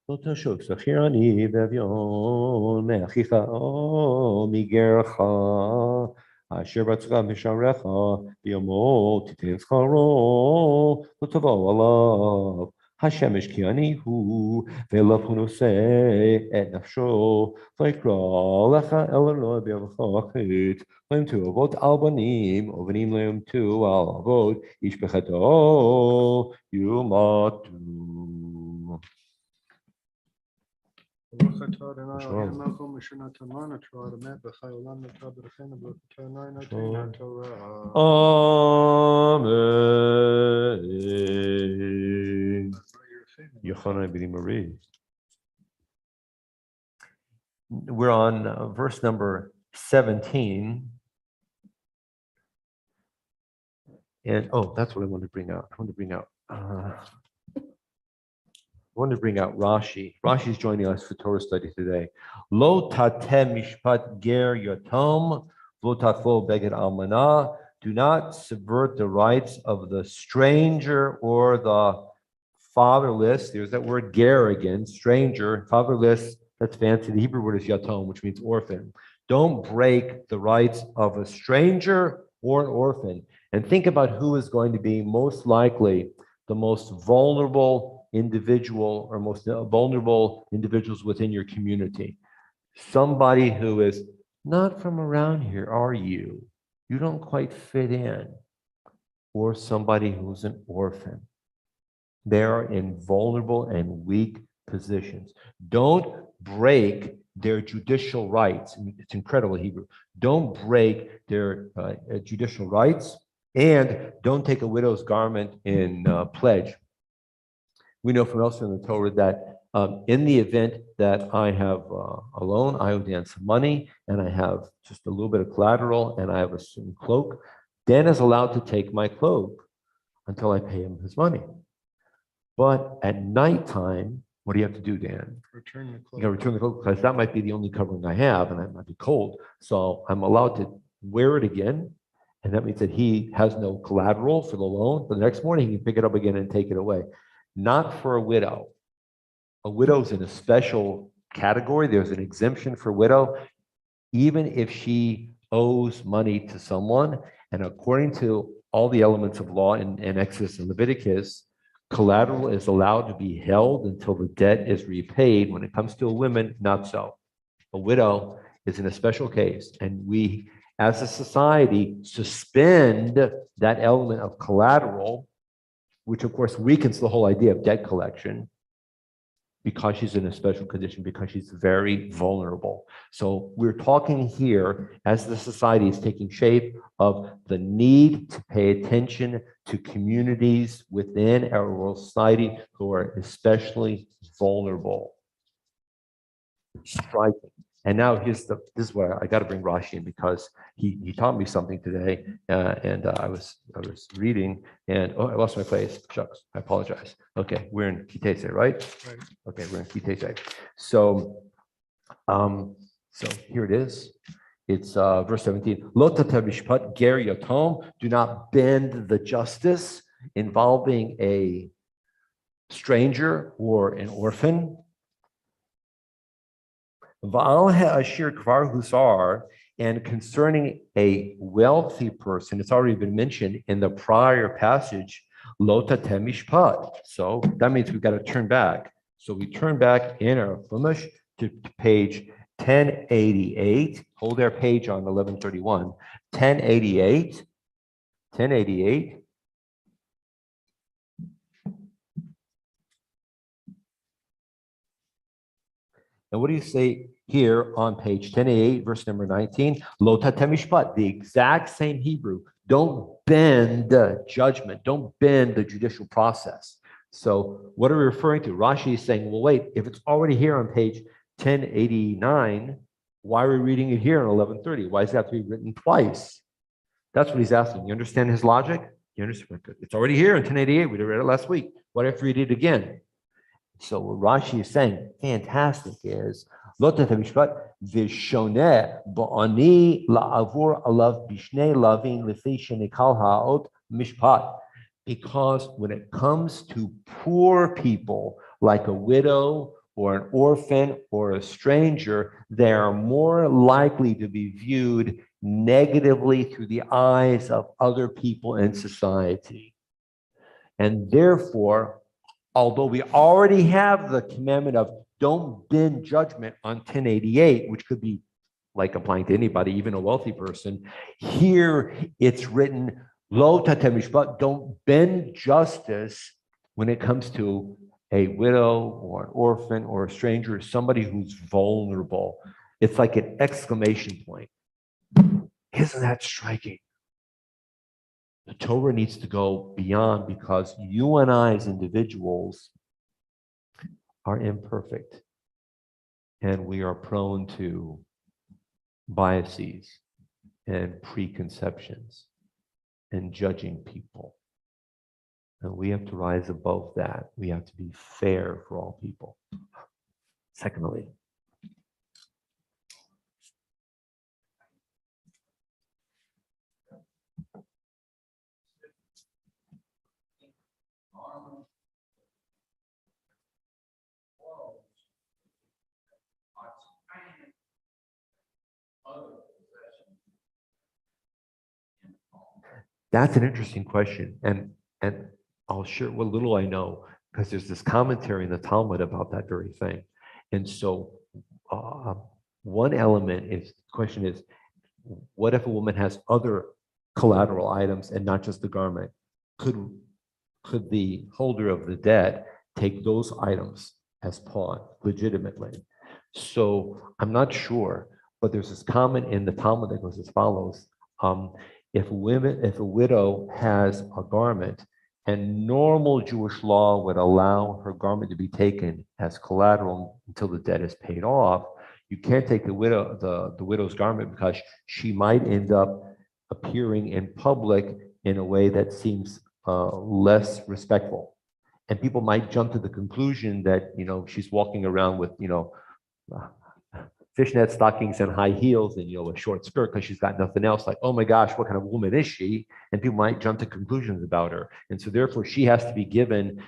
לא תשוק שכיר עני ואביון מאחיך או מגרך אשר בצך משמרך ביומו תיתן שכרו לא תבוא עליו השמש כי אני הוא, ואליו הוא נושא את נפשו, ויקרא לך אל אלוהי ברכת, לא ימתו אבות על בנים, ובנים לא ימתו על אבות, איש בחטאו יומתו. ברוך אתה אדוני אלוהינו מלך ומשנת המן התורה אמת בחיי עולם נתן ברכנו ברוך אתה אדוני נותן התורה. Amen. Yochanan ben Marie. We're on verse number 17. And that's what I wanted to bring out. I want to bring out Rashi. Rashi's joining us for Torah study today. Lo tateh mishpat ger yatom, lo tafol beged almanah. Do not subvert the rights of the stranger or the fatherless. There's that word ger again, stranger, fatherless. That's fancy. The Hebrew word is yatom, which means orphan. Don't break the rights of a stranger or an orphan. And think about who is going to be most likely the most vulnerable individual or most vulnerable individuals within your community. Somebody who is not from around here, are you? You don't quite fit in. Or somebody who's an orphan. They are in vulnerable and weak positions. Don't break their judicial rights. It's incredible Hebrew. Don't break their judicial rights, and don't take a widow's garment in pledge. We know from elsewhere in the Torah that in the event that I have a loan, I owe Dan some money, and I have just a little bit of collateral, and I have a certain cloak, Dan is allowed to take my cloak until I pay him his money. But at nighttime, what do you have to do, Dan? Return the cloak. You got to return the cloak because that might be the only covering I have, and I might be cold. So I'm allowed to wear it again, and that means that he has no collateral for the loan. But the next morning, he can pick it up again and take it away. Not for a widow. A widow's in a special category. There's an exemption for widow, even if she owes money to someone. And according to all the elements of law in Exodus and Leviticus, collateral is allowed to be held until the debt is repaid. When it comes to a woman, not so. A widow is in a special case, and we, as a society, suspend that element of collateral, which of course weakens the whole idea of debt collection, because she's in a special condition, because she's very vulnerable. So we're talking here, as the society is taking shape, of the need to pay attention to communities within our world society who are especially vulnerable. Striking. And now this is where I got to bring Rashi in, because he taught me something today, and I was reading, and I lost my place. Shucks, I apologize. Okay, we're in Kitese, right? Right. Okay, we're in Kitese. So here it is. It's verse 17. Lo tateh mishpat ger yatom. Do not bend the justice involving a stranger or an orphan. Va'al ha'ashir kvar husar, and concerning a wealthy person, it's already been mentioned in the prior passage, lo tateh mishpat. So that means we've got to turn back. So we turn back in our Chumash to page 1088. Hold our page on 1131. 1088. 1088. And what do you say here on page 1088, verse number 19? Lo tateh mishpat, the exact same Hebrew. Don't bend judgment. Don't bend the judicial process. So what are we referring to? Rashi is saying, well, wait, if it's already here on page 1089, why are we reading it here in 1130? Why does it have to be written twice? That's what he's asking. You understand his logic? You understand? It's already here in 1088. We read it last week. Why do I have to read it again? So what Rashi is saying, fantastic, is lo tateh mishpat v'shoneh ba'ani la'avur alav bishnei lavin lefi shenikal ha'ot mishpat. Because when it comes to poor people, like a widow or an orphan or a stranger, they are more likely to be viewed negatively through the eyes of other people in society. And therefore, although we already have the commandment of don't bend judgment on 1088, which could be like applying to anybody, even a wealthy person, here it's written, lo tatem mishpat, don't bend justice when it comes to a widow or an orphan or a stranger, somebody who's vulnerable. It's like an exclamation point. Isn't that striking? The Torah needs to go beyond because you and I as individuals are imperfect and we are prone to biases and preconceptions and judging people. And we have to rise above that. We have to be fair for all people. Secondly, that's an interesting question. And I'll share what little I know, because there's this commentary in the Talmud about that very thing. And so one element is, the question is, what if a woman has other collateral items and not just the garment? Could the holder of the debt take those items as pawn legitimately? So I'm not sure, but there's this comment in the Talmud that goes as follows. If a widow has a garment, and normal Jewish law would allow her garment to be taken as collateral until the debt is paid off, you can't take the widow's garment because she might end up appearing in public in a way that seems less respectful. And people might jump to the conclusion that, she's walking around with, fishnet stockings and high heels and, a short skirt because she's got nothing else. Like, oh my gosh, what kind of woman is she? And people might jump to conclusions about her. And so therefore she has to be given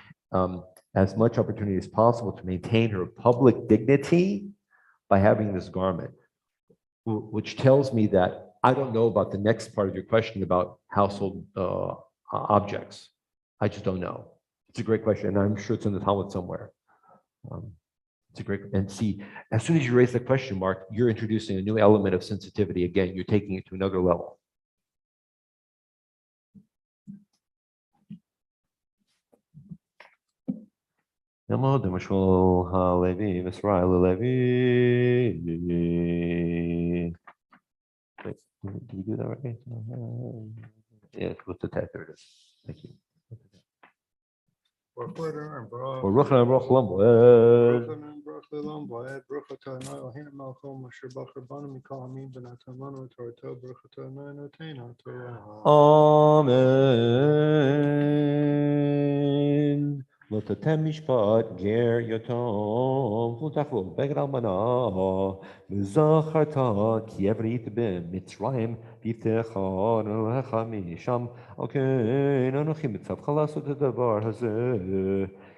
as much opportunity as possible to maintain her public dignity by having this garment, which tells me that I don't know about the next part of your question about household objects. I just don't know. It's a great question, and I'm sure it's in the Talmud somewhere. It's a great, and see, as soon as you raise the question mark, you're introducing a new element of sensitivity. Again, you're taking it to another level. Wait, did we do that right? Yeah, with the tag, there it is. Thank you. Amen. לא תתם משפט גר יתום, ותחלו בגד אלמנה, וזכרת כי עברית במצרים, והבטחנו לך משם, על כן אנוכי מצווך לעשות את הדבר הזה,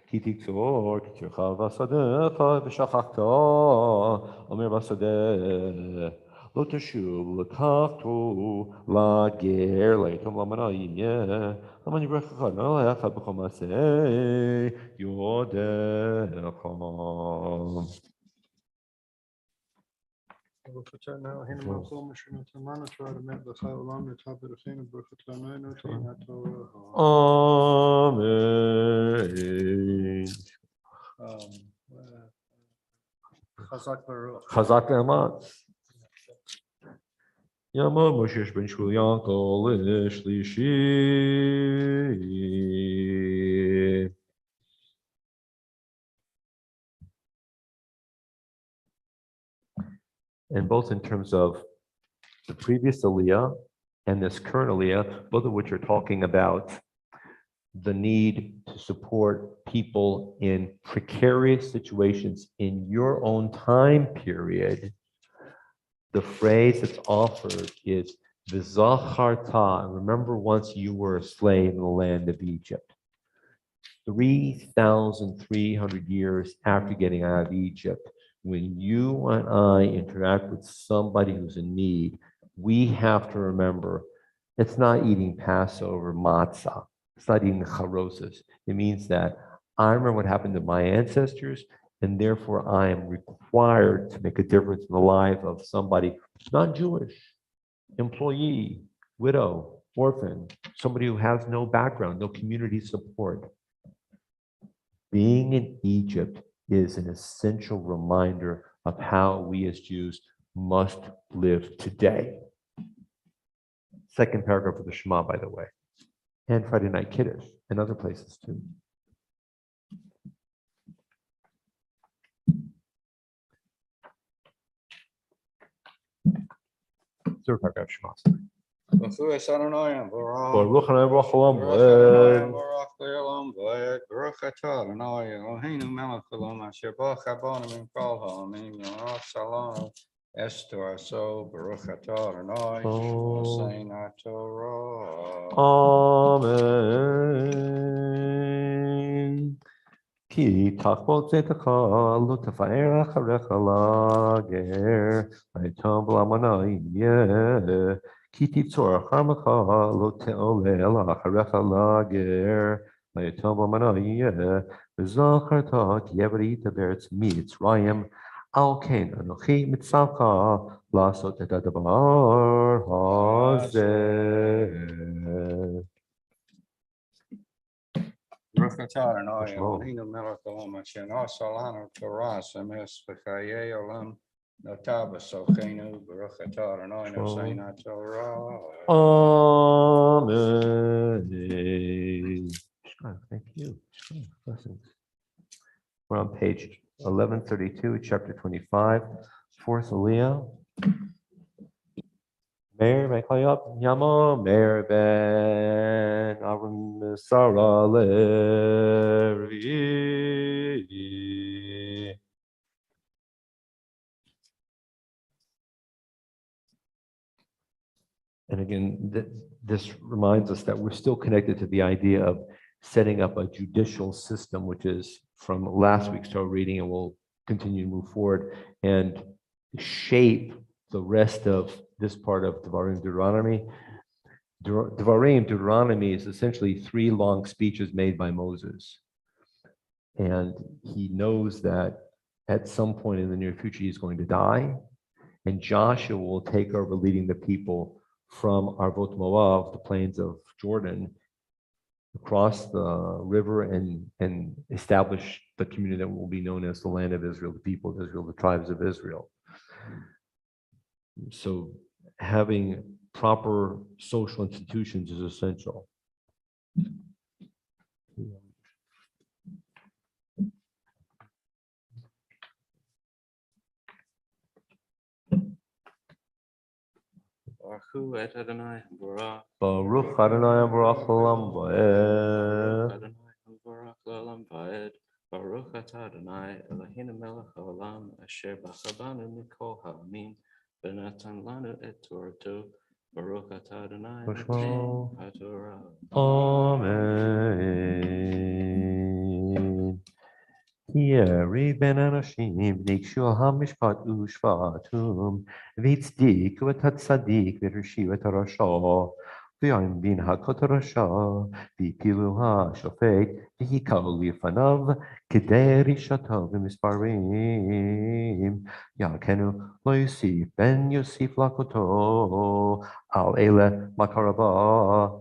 כי תקצור קצרך ושדך, ושכחת אומר בשדה. לא תשוב לקחתו לגר, ליתום לאלמנה יהיה, למה נברכך עליך בכל מעשה ידיך. אמן. חזק ואמץ. יעמוד משה בן שמואל לשלישי. And both in terms of the previous Aliyah and this current Aliyah, both of which are talking about the need to support people in precarious situations in your own time period, the phrase that's offered is V'zacharta. Remember, once you were a slave in the land of Egypt. 3,300 years after getting out of Egypt, when you and I interact with somebody who's in need, we have to remember it's not eating Passover matzah. It's not eating charosas. It means that I remember what happened to my ancestors, and therefore I am required to make a difference in the life of somebody non-Jewish, employee, widow, orphan, somebody who has no background, no community support. Being in Egypt is an essential reminder of how we as Jews must live today. Second paragraph of the Shema, by the way, and Friday Night Kiddush, and other places too. Third paragraph, Shema. Baruch Adonai Baruch. Baruch Adonai Baruch Olam Baruch Adonai Vaed. Baruch Le'olam Vaed. Baruch Atah Adonai Eloheinu melech haolam asher bach habanu min kol ha'amim yonot salanu Esther so Baruch Atah Adonai Nosein HaTorah. Amen. Ki tachbot zetachah lo tefa'er acharecha lager v'yitom b'lamanayeh ki titzor chamacha lo te'olel acharecha lager v'yitom b'lamanayeh v'zacharta ki yevarita beretz mitzrayim al ken anochi mitzavcha lasot et hadavar hazeh. Baruch Atah Adonai Shema. Eloheinu melech haolam asher nasa lanu Torah semes v'chayei olam notah b'sochenu Baruch Atah Adonai Nosein HaTorah. Amen. Thank you. Blessings. We're on page 1132, chapter 25, fourth Aliyah. Meir, may I call you up? Yamo, Meir ben Avram Sarah Levi. And again, this reminds us that we're still connected to the idea of setting up a judicial system, which is from last week's Torah reading, and we'll continue to move forward and shape the rest of this part of Devarim, Deuteronomy. Devarim, Deuteronomy is essentially 3 long speeches made by Moses. And he knows that at some point in the near future, he's going to die. And Joshua will take over leading the people from Arvot Moav, the plains of Jordan, across the river and establish the community that will be known as the land of Israel, the people of Israel, the tribes of Israel. So having proper social institutions is essential. Baruch et Adonai Baruch. Baruch Adonai Baruch Olam Baruch Vaed. Adonai Baruch Le'olam Vaed. Baruch Atah Adonai Eloheinu melech haolam asher b'chabanu mikol ha'amim v'natan lanu et Toratu. Baruch Atah Adonai Nosein HaTorah. Amen. Yeri ben anashim nikshu hamishpat ushvatum v'tzdik v'tatzadik v'rishi v'tarasha v'yom bin hakot rasha v'pilu ha'shofet v'hikal lifanav k'dei rishato v'misparim yakenu lo yosif ben yosif lakoto al ele makaraba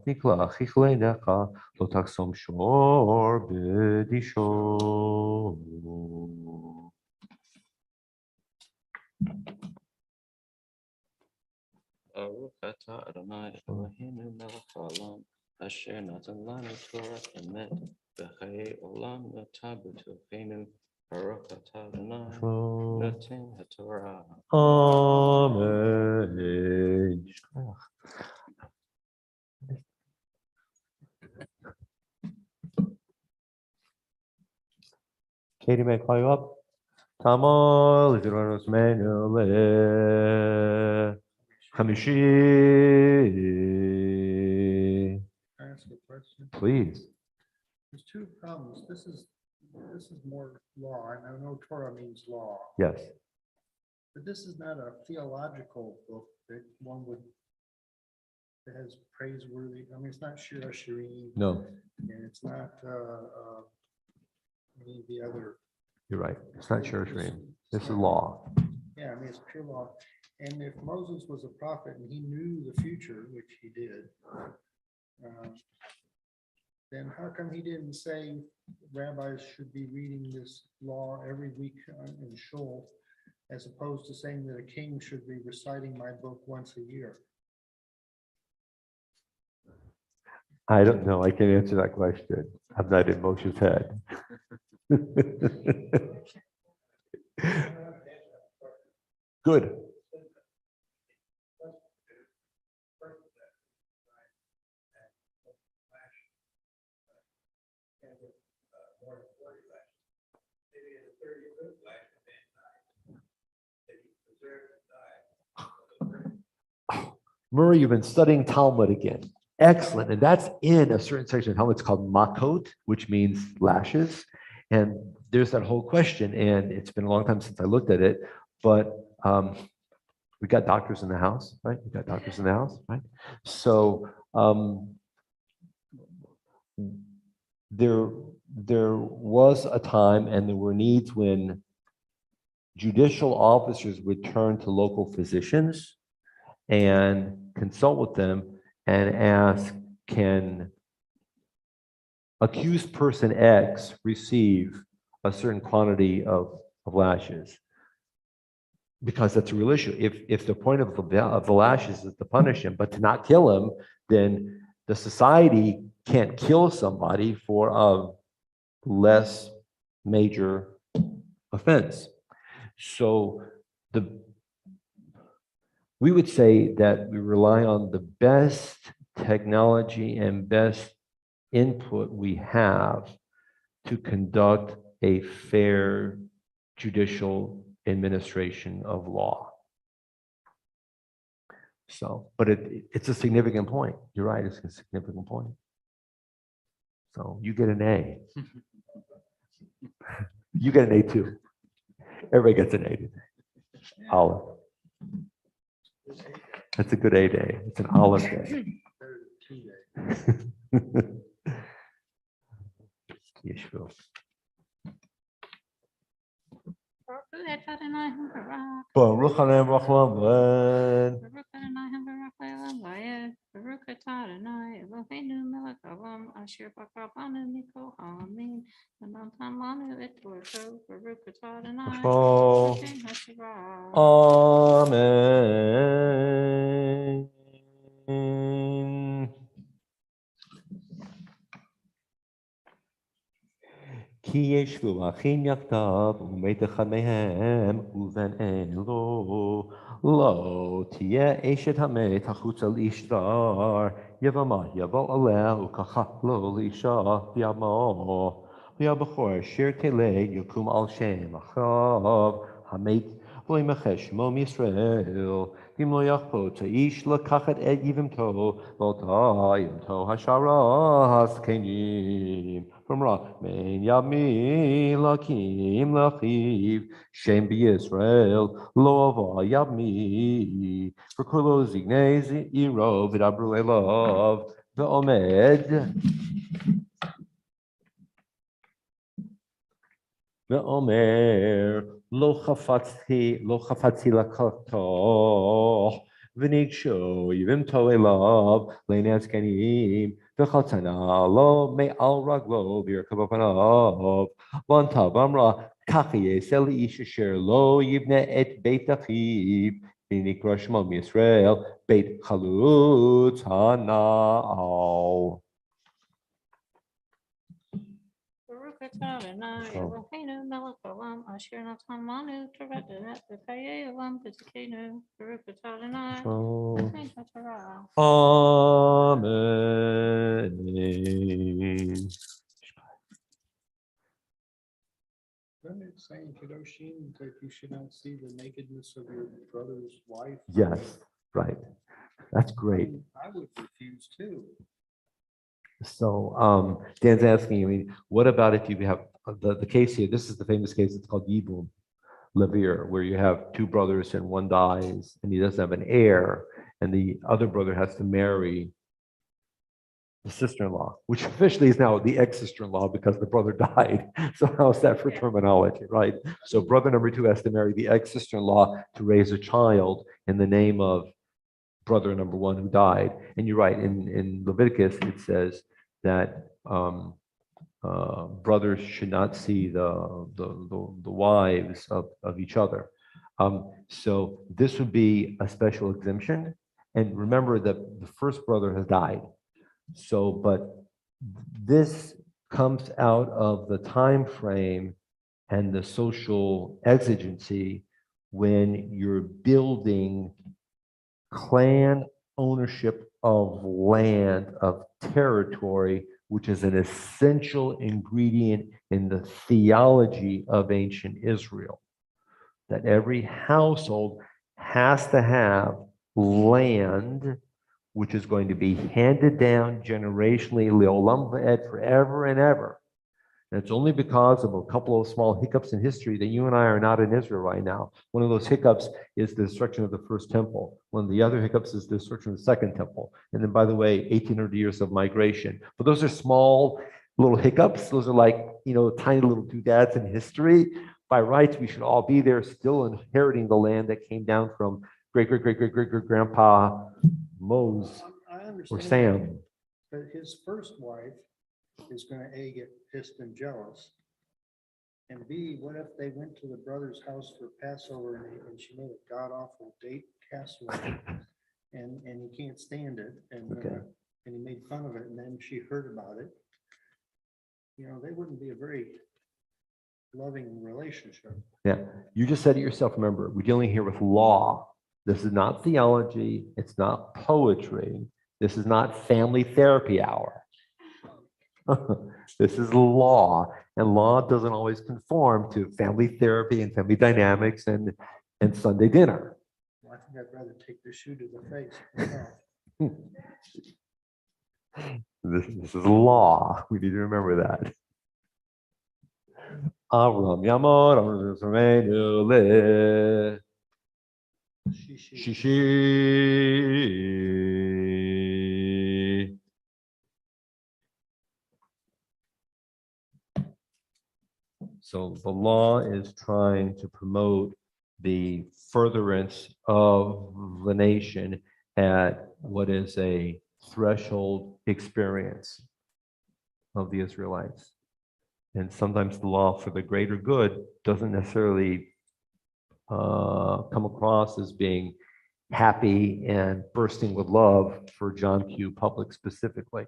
nikla chichleinecha lo taksom shor b'disho. Baruch Atah Adonai Eloheinu melech haolam asher natan lanu Torah emet v'chayei olam notah b'tochenu. Baruch Atah Adonai Noten HaTorah. Amen. Katie, may I call you up? Tamal, Israel's manual, Hamishi. Can I ask a question? Please. There's 2 problems. This is more law, and I know Torah means law, Yes. but this is not a theological book that one would, that has praiseworthy, I mean, it's not Shir Hashirim, No. and it's not any of the other. You're right. It's not Shirshrim. This is law. Yeah, I mean, it's pure law. And if Moses was a prophet and he knew the future, which he did, then how come he didn't say rabbis should be reading this law every week in shul, as opposed to saying that a king should be reciting my book once a year? I don't know. I can answer that question. I'm not in Moshe's head. Good. Murray, you've been studying Talmud again. Excellent. And that's in a certain section of Talmud. It's called makot, which means lashes. And there's that whole question. And it's been a long time since I looked at it. But we got doctors in the house, right? We got doctors in the house, right? So there was a time and there were needs when judicial officers would turn to local physicians and consult with them and ask, can accused person X receive a certain quantity of lashes? Because that's a real issue. If the point of the lashes is to punish him, but to not kill him, then the society can't kill somebody for a less major offense. So we would say that we rely on the best technology and best input we have to conduct a fair judicial administration of law. So, but it's a significant point. You're right, it's a significant point. So you get an A. You get an A too. Everybody gets an A today. Olive. That's a good A day. It's an olive day. Yeshua. Baruch Hashem, Baruch Hashem. Baruch atah Adonai Eloheinu melech haolam asher b'kar banu mikol ha'amim v'natan lanu et torto. Baruch atah Adonai Eloheinu hashirah. Amen. כי ישבו אחים יחדיו ומת אחד מהם ובן אין לו לא תהיה אשת המת החוצה לאיש זר יבמה יבוא עליה וככה לו לאישה בימו והבכור אשר תלה יקום על שם אחיו המת לא ימחה שמו מישראל ואם לא יחפוץ האיש לקחת את יבמתו ואותה יבמתו השערה הזקנים from Rachman Yami Lakim Lachiv Shem B'Yisrael Lo Ava Yami for Kulo Zignez Iro V'Dabru Elav V'Omer Lo Chafatzi Lakato V'Nigsho Yivimto Elav Le'naz Kanim V'chatana lo me'al raglo v'yirkav apanav v'antav amra kachi yesel ish asher lo yivne et beit achiv v'nikra shmo Yisrael beit chalutz hana'al. Baruch atah Adonai Eloheinu melech haolam asher natan lanu Torah v'chayei olam b'tzidkenu. Baruch atah Adonai Eloheinu hashirah. Amen. Doesn't it say in Kedoshim that you should not see the nakedness of your brother's wife? Yes, right. That's great. I would refuse too. So Dan's asking, I mean, what about if you have the case here? This is the famous case. It's called Yibum Levir, where you have two brothers and one dies and he doesn't have an heir, and the other brother has to marry the sister-in-law, which officially is now the ex-sister-in-law because the brother died. So how's that for terminology, right? So brother number 2 has to marry the ex-sister-in-law to raise a child in the name of brother number 1 who died. And you're right, in Leviticus, it says that brothers should not see the wives of each other. So this would be a special exemption. And remember that the first brother has died. So, but this comes out of the time frame and the social exigency when you're building clan ownership of land, of territory, which is an essential ingredient in the theology of ancient Israel. That every household has to have land which is going to be handed down generationally, leolam va'ed, forever and ever. And it's only because of a couple of small hiccups in history that you and I are not in Israel right now. One of those hiccups is the destruction of the first temple. One of the other hiccups is the destruction of the second temple. And then, by the way, 1,800 years of migration. But those are small little hiccups. Those are like, tiny little doodads in history. By rights, we should all be there, still inheriting the land that came down from great-great-great-great-great-grandpa Mose I or understand Sam. that his first wife is gonna A, get pissed and jealous. And B, what if they went to the brother's house for Passover and she made a god awful date casserole and he can't stand it Okay. and he made fun of it and then she heard about it. They wouldn't be a very loving relationship. Yeah, you just said it yourself. Remember, we're dealing here with law. This is not theology. It's not poetry. This is not family therapy hour. This is law, and law doesn't always conform to family therapy and family dynamics and Sunday dinner. Well, I think I'd rather take the shoe to the face. This is law. We need to remember that. Avram Yamor, Shishi. So the law is trying to promote the furtherance of the nation at what is a threshold experience of the Israelites. And sometimes the law for the greater good doesn't necessarily come across as being happy and bursting with love for John Q. Public specifically.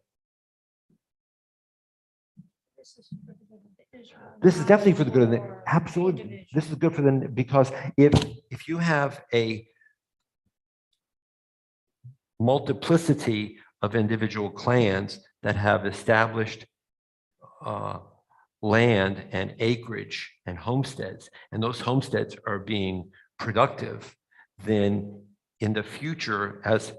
This is definitely for the good of the, absolutely. This is good for them because if you have a multiplicity of individual clans that have established land and acreage and homesteads, and those homesteads are being productive, then in the future, as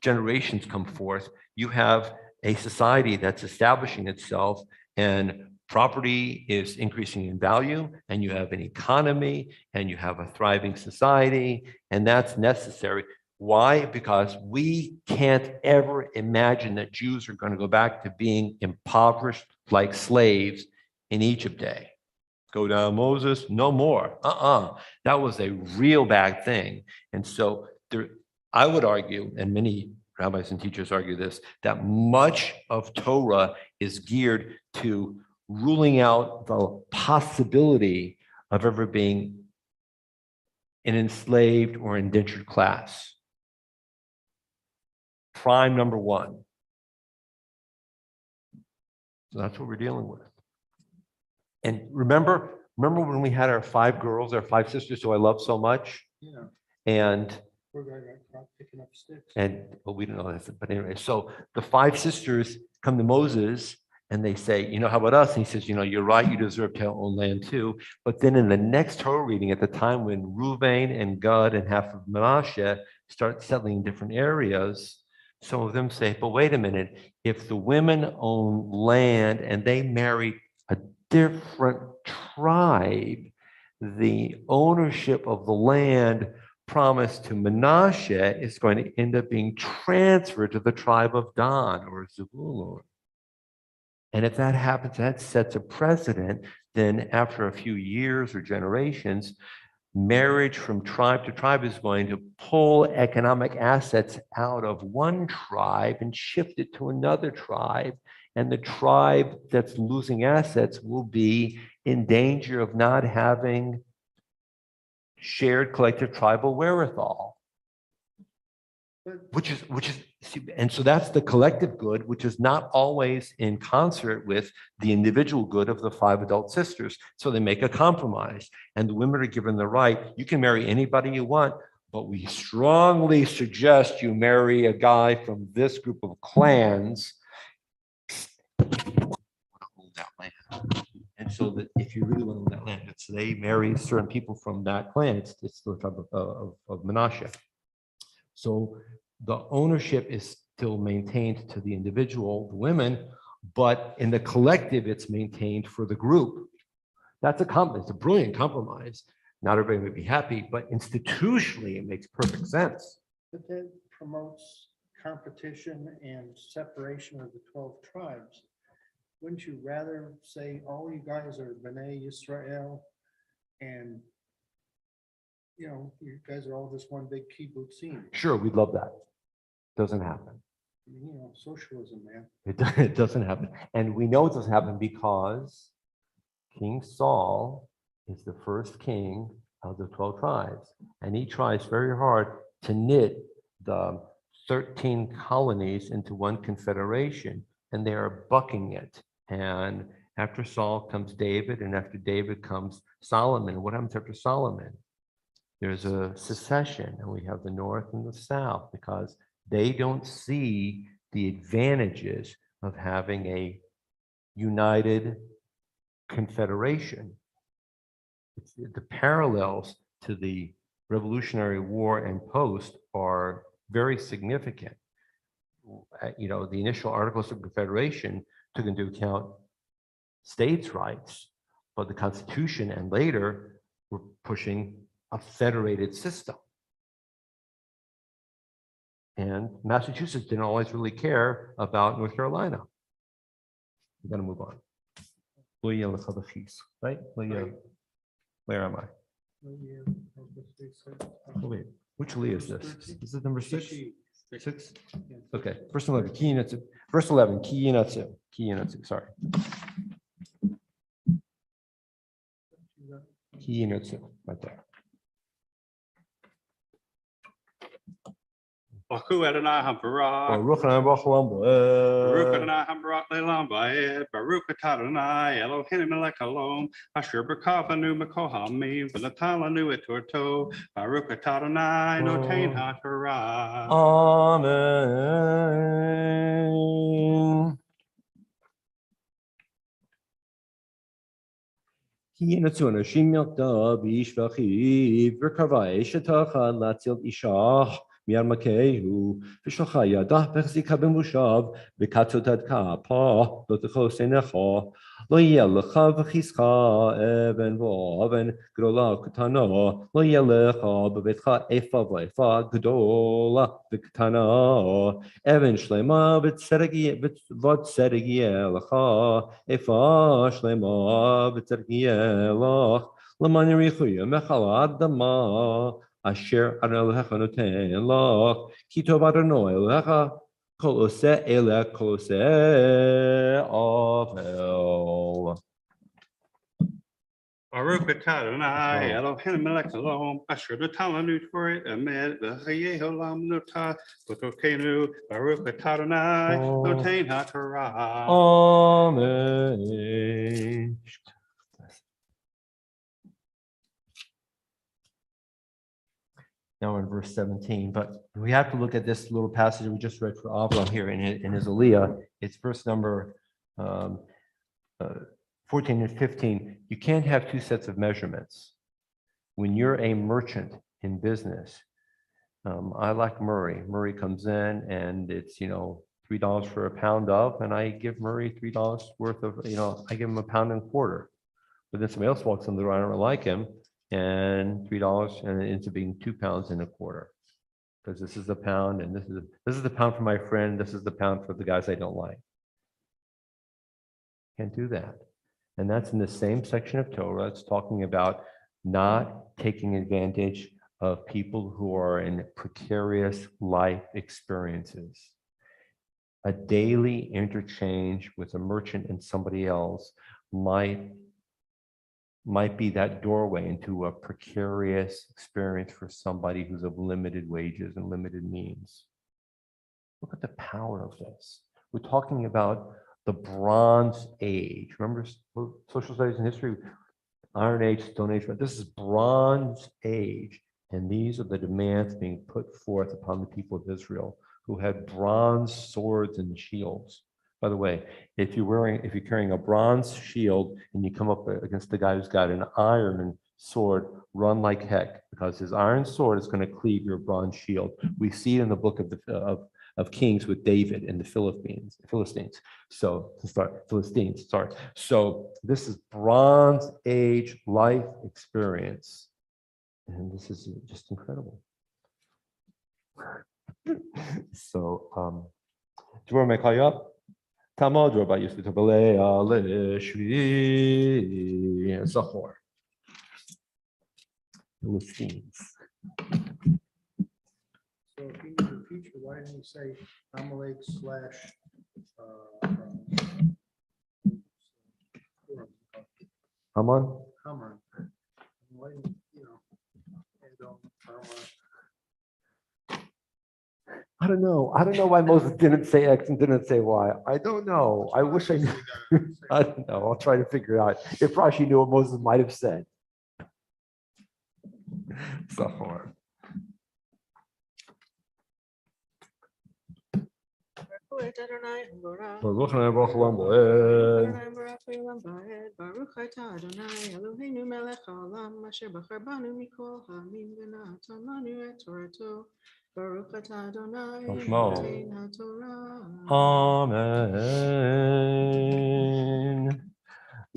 generations come forth, you have a society that's establishing itself and property is increasing in value, and you have an economy, and you have a thriving society, and that's necessary. Why? Because we can't ever imagine that Jews are going to go back to being impoverished like slaves in Egypt day. Go down, Moses, no more. That was a real bad thing. And so there, I would argue, and many rabbis and teachers argue this, that much of Torah is geared to ruling out the possibility of ever being an enslaved or indentured class. Prime number one. So that's what we're dealing with. And remember when we had our 5 girls, our 5 sisters who I love so much? Yeah, And we're going picking up sticks. well, we don't know that, but anyway, so the 5 sisters come to Moses and they say, how about us? And he says, you're right, you deserve to own land too. But then in the next Torah reading, at the time when Reuven and Gad and half of Manasseh start settling in different areas, some of them say, but wait a minute, if the women own land and they marry a different tribe, the ownership of the land promised to Menashe is going to end up being transferred to the tribe of Dan or Zebulun. And if that happens, that sets a precedent. Then after a few years or generations, marriage from tribe to tribe is going to pull economic assets out of one tribe and shift it to another tribe. And the tribe that's losing assets will be in danger of not having shared collective tribal wherewithal. Which is, and so that's the collective good, which is not always in concert with the individual good of the 5 adult sisters. So they make a compromise, and the women are given the right. You can marry anybody you want, but we strongly suggest you marry a guy from this group of clans. That land. And so that if you really want to own that land, it's they marry certain people from that clan. It's the tribe of Menashe. So the ownership is still maintained to the individual, the women, but in the collective, it's maintained for the group. It's a brilliant compromise. Not everybody would be happy, but institutionally, it makes perfect sense. But that promotes competition and separation of the 12 tribes. Wouldn't you rather say all you guys are B'nai Yisrael and you guys are all just one big kibbutzim? Sure, we'd love that. Doesn't happen. Socialism, man. It doesn't happen. And we know it doesn't happen because King Saul is the first king of the 12 tribes. And he tries very hard to knit the 13 colonies into one confederation, and they are bucking it. And after Saul comes David, and after David comes Solomon. What happens after Solomon? There's a secession, and we have the North and the South because they don't see the advantages of having a united confederation. The parallels to the Revolutionary War and post are very significant. The initial Articles of Confederation took into account states' rights, but the Constitution and later were pushing a federated system. And Massachusetts didn't always really care about North Carolina. We're going to move on. Right? Where am I? Oh, wait, which Lee is this? Is this number 6? 6? Okay, verse 11, Kiyinatsu. Verse 11, Kiyinatsu. Kiyinatsu, sorry. Kiyinatsu, right there. Baruch Adonai HaBarak. Baruch Adonai HaBarak Le'olam Va'ed. Baruch Atah Adonai Eloheinu Melech Haolam. Asher b'rakav banu mikol ha'amim v'natan lanu et torto. Baruch Atah Adonai Notein HaTorah. Amen. Kiyinatsu anashim yalda b'ish v'achiv v'karvai shetachad latzil ishah. Miarmakehu, Vishocha Yadah, Vexika Bimushav, Vikatotad Kapa, Lotachos Enecha, Loyelcha, Vechischa, Even Voven, Grola Kutana, Loyelcha, Bevetcha, Efa Vaifa, Gdola, Victana, Even Shlema, Votseregielcha, Efa Shlema, Vitsergielach, Lamanirichuya, Mechalad Dama. Asher Adonai Elohecha noten lach ki tov Adonai Elohecha kol oseh eleh kol oseh avel. Baruch Atah Adonai Eloheinu Melech Haolam. Asher natan lanu Torah emet v'chayei olam notah v'tokenu. Baruch Atah Adonai Notein HaTorah. Amen. Now we're in verse 17, but we have to look at this little passage we just read for Avram here in his Aliyah. It's verse number 14 and 15. You can't have 2 sets of measurements. When you're a merchant in business, I like Murray. Murray comes in and it's, $3 for a pound of, and I give Murray $3 worth of, I give him a pound and a quarter. But then somebody else walks in the door, I don't like him. and $3, and it ends up being 2 pounds and a quarter. Because this is the pound, and this is the pound for my friend, this is the pound for the guys I don't like. Can't do that. And that's in the same section of Torah. It's talking about not taking advantage of people who are in precarious life experiences. A daily interchange with a merchant and somebody else might be that doorway into a precarious experience for somebody who's of limited wages and limited means. Look at the power of this. We're talking about the Bronze Age. Remember social studies and history, Iron Age, Stone Age, but this is Bronze Age. And these are the demands being put forth upon the people of Israel, who had bronze swords and shields. By the way, if you're carrying a bronze shield and you come up against the guy who's got an iron sword, run like heck, because his iron sword is going to cleave your bronze shield. We see it in the book of Kings with David and the Philistines. So this is Bronze Age life experience. And this is just incredible. So, do you want to call you up? Tamal about used to Zachor. Philistines. So if you need the future, why didn't you say Amalek / Haman? Hummer? Why didn't you add on Hummer? I don't know. I don't know why Moses didn't say X and didn't say Y. I don't know. I wish I knew. I don't know. I'll try to figure out if Rashi knew what Moses might have said. Zachor. Baruch atah Adonai Eloheinu melech haolam asher bachar banu mikol ha'amim v'natan lanu et torato. Baruch atah Adonai noten haTorah. Amen.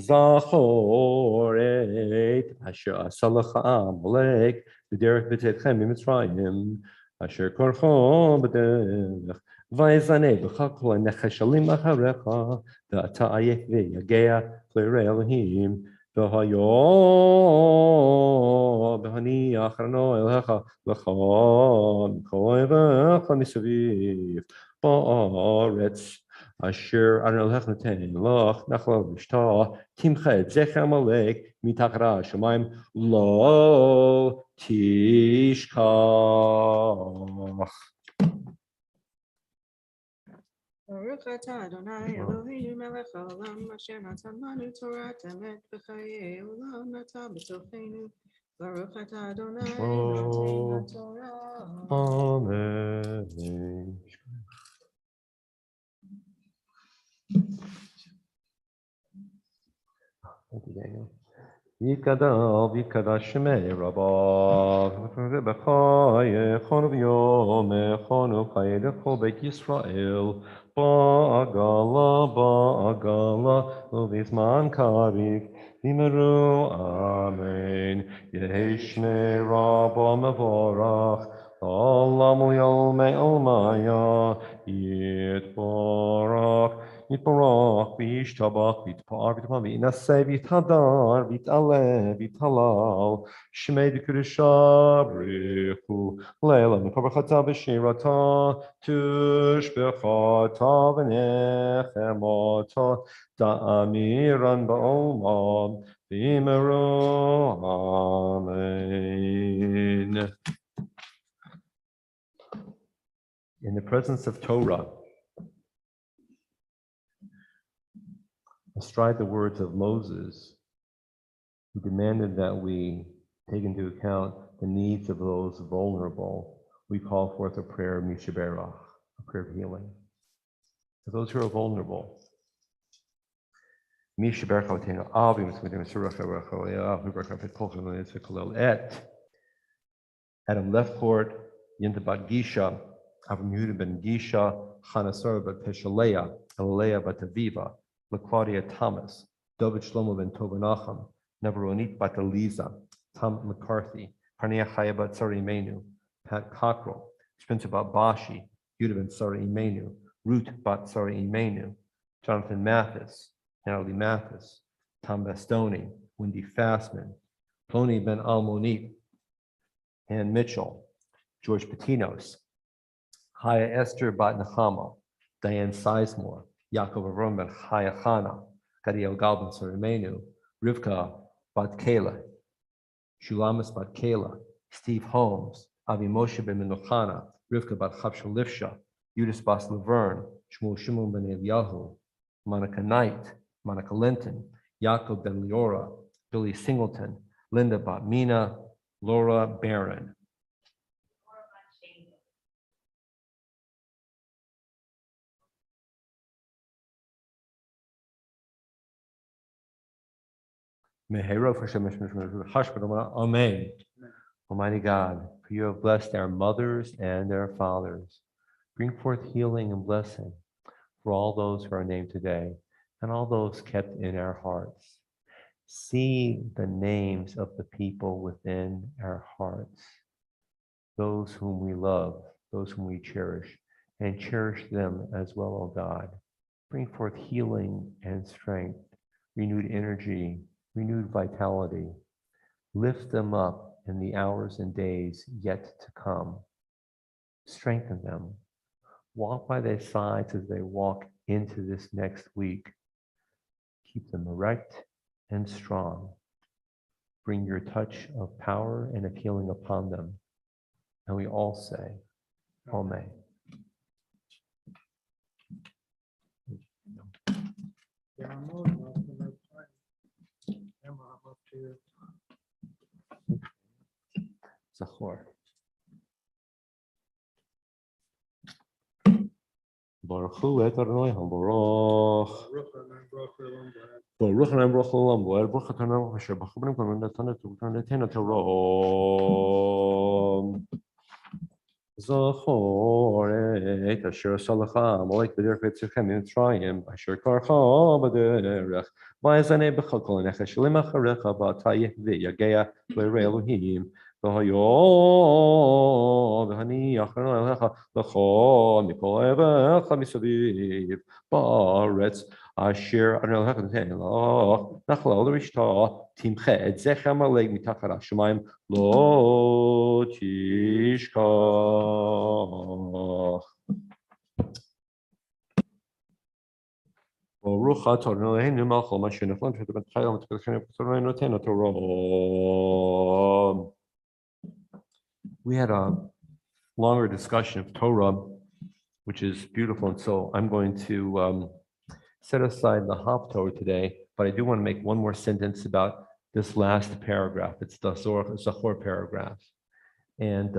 Zachor et asher asa lecha Amalek b'derech b'tetchem b'Mitzrayim asher korcho b'derech vayzaneh b'cha kol ha'necheshalim acharecha v'ata ayek v'yagea v'yirei Elohim v'hayo b'hani achrano elecha lecha mikol oivecha misaviv ba'aretz Asher Adonai Noten Loch Nachlo Vishta Timched Zecher Amalek Mitachra Shemaim Lo Tishkach. Baruch atah Adonai Eloheinu melech haolam asher natan lanu Torat emet b'chayei olam nata b'tochenu. Baruch atah Adonai noten haTorah. Amen. Thank you, Daniel. Vikada Shemei Rabbav B'chaye Chonu V'yome Chonu Chaye L'chol Beit Yisrael Ba'agala U'vizman Karik V'meru Amen Yehi Shmei Rabba Mevorach Olam Yomei Olmaya Yitborach Yitbarach, V'yishtabach, V'yitpar, V'yitpar, V'yinaseh, V'yitadar, V'yitaleh, V'yitalal, Shmei D'Kedusha, B'richu, Leila, M'kavachata, V'shirata, Tushbechata, V'nechemata, Da'amiran Ba'olmam, V'yimeru, Amen. In the presence of Torah, astride the words of Moses, who demanded that we take into account the needs of those vulnerable, we call forth a prayer of Mishaberach, a prayer of healing. For those who are vulnerable, Adam Lefcourt, Yintabat Gisha, Avram Yehuda ben Gisha, Chanasar bat Peshalea, Elaleah bat Aviva, LaClaudia Thomas, David Shlomo ben Tobenacham, Neveronit bat Eliza, Tom McCarthy, Parnia Chaya Batsari Menu, Pat Cockrell, Spencer Babashi, Yuda Batsari Imenu, Ruth Batsari Imenu, Jonathan Mathis, Natalie Mathis, Tom Bastoni, Wendy Fassman, Plony Ben Almonit, Ann Mitchell, George Patinos, Chaya Esther Bat Nechama, Diane Sizemore, Yaakov Aron Ben Chaya Chana, Gadiel Galban Sorimenu, Rivka Bat Kayla, Shulamis Bat Kayla, Steve Holmes, Avi Moshe Ben Menuchana, Rivka Bat Chapshel Lifsha, Yudis Bas Laverne, Shmuel Shimon Ben Eliyahu, Monica Knight, Monica Linton, Yaakov Ben Leora, Billy Singleton, Linda Bat Mina, Laura Barron. Amen. Almighty God, for you have blessed our mothers and their fathers. Bring forth healing and blessing for all those who are named today and all those kept in our hearts. See the names of the people within our hearts, those whom we love, those whom we cherish, and cherish them as well, O God. Bring forth healing and strength, renewed energy, renewed vitality. Lift them up in the hours and days yet to come. Strengthen them. Walk by their sides as they walk into this next week. Keep them erect and strong. Bring your touch of power and of healing upon them. And we all say, Amen. Yeah, I'm up to Zachor. Baruch Hu et Adonai HaBaruch. Baruch Hashem Baruch Olam Boer. Baruch Adonai Asher B'Chabrim Kol Natan Torah. Zachor et Asher Salacha Amalek B'derech V'Tzirchem in Mitzrayim Asher Karcha B'derech V'Yazanei B'Chol Kol Nefesh Shalem Acharecha V'Atayeh V'Yagea V'Yirei Elohim V'Hani Achron Elecha L'Chol Mikol Evecha Misaviv Ba'aretz Asher Adonai Elohecha Notei Loch Nachal L'Rishta Timcha Et Zech Amalek Mitachar HaShamayim Lo Tishkach. Baruch atah Eloheinu melech haolam asher neflan v'tibet chayil v'tibet chayil notenu Torah. We had a longer discussion of Torah, which is beautiful, and so I'm going to set aside the Haftorah today, but I do want to make one more sentence about this last paragraph. It's the Zachor paragraph. And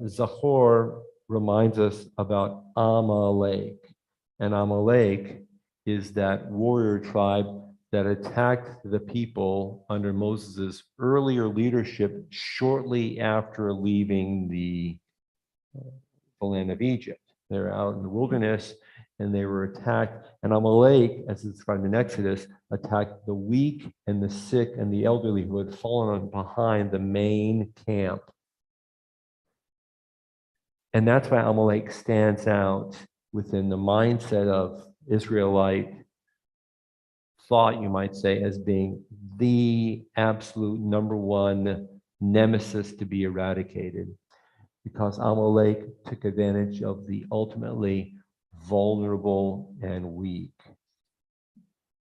Zachor reminds us about Amalek. And Amalek is that warrior tribe that attacked the people under Moses' earlier leadership shortly after leaving the land of Egypt. They're out in the wilderness and they were attacked. And Amalek, as it's described in Exodus, attacked the weak and the sick and the elderly who had fallen behind the main camp. And that's why Amalek stands out within the mindset of Israelite thought, you might say, as being the absolute number one nemesis to be eradicated. Because Amalek took advantage of the ultimately vulnerable and weak.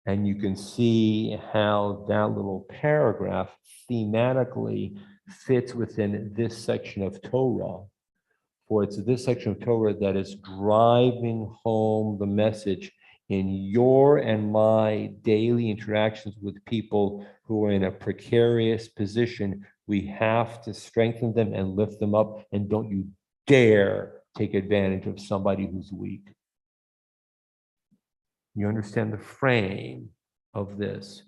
And you can see how that little paragraph thematically fits within this section of Torah. For it's this section of Torah that is driving home the message in your and my daily interactions with people who are in a precarious position. We have to strengthen them and lift them up, and don't you dare take advantage of somebody who's weak. You understand the frame of this,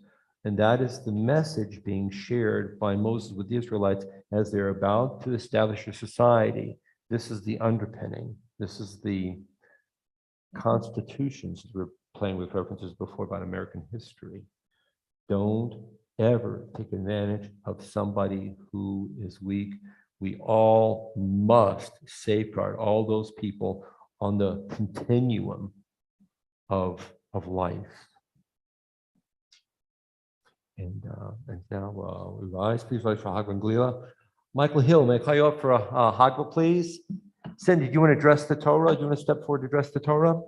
and that is the message being shared by Moses with the Israelites as they're about to establish a society. This is the underpinning. This is the constitutions. We're playing with references before about American history. Don't ever take advantage of somebody who is weak. We all must safeguard all those people on the continuum of life. And now we rise, please rise for Hagla and Glila. Michael Hill, may I call you up for a Hagla, please? Cindy, do you want to address the Torah? Do you want to step forward to address the Torah?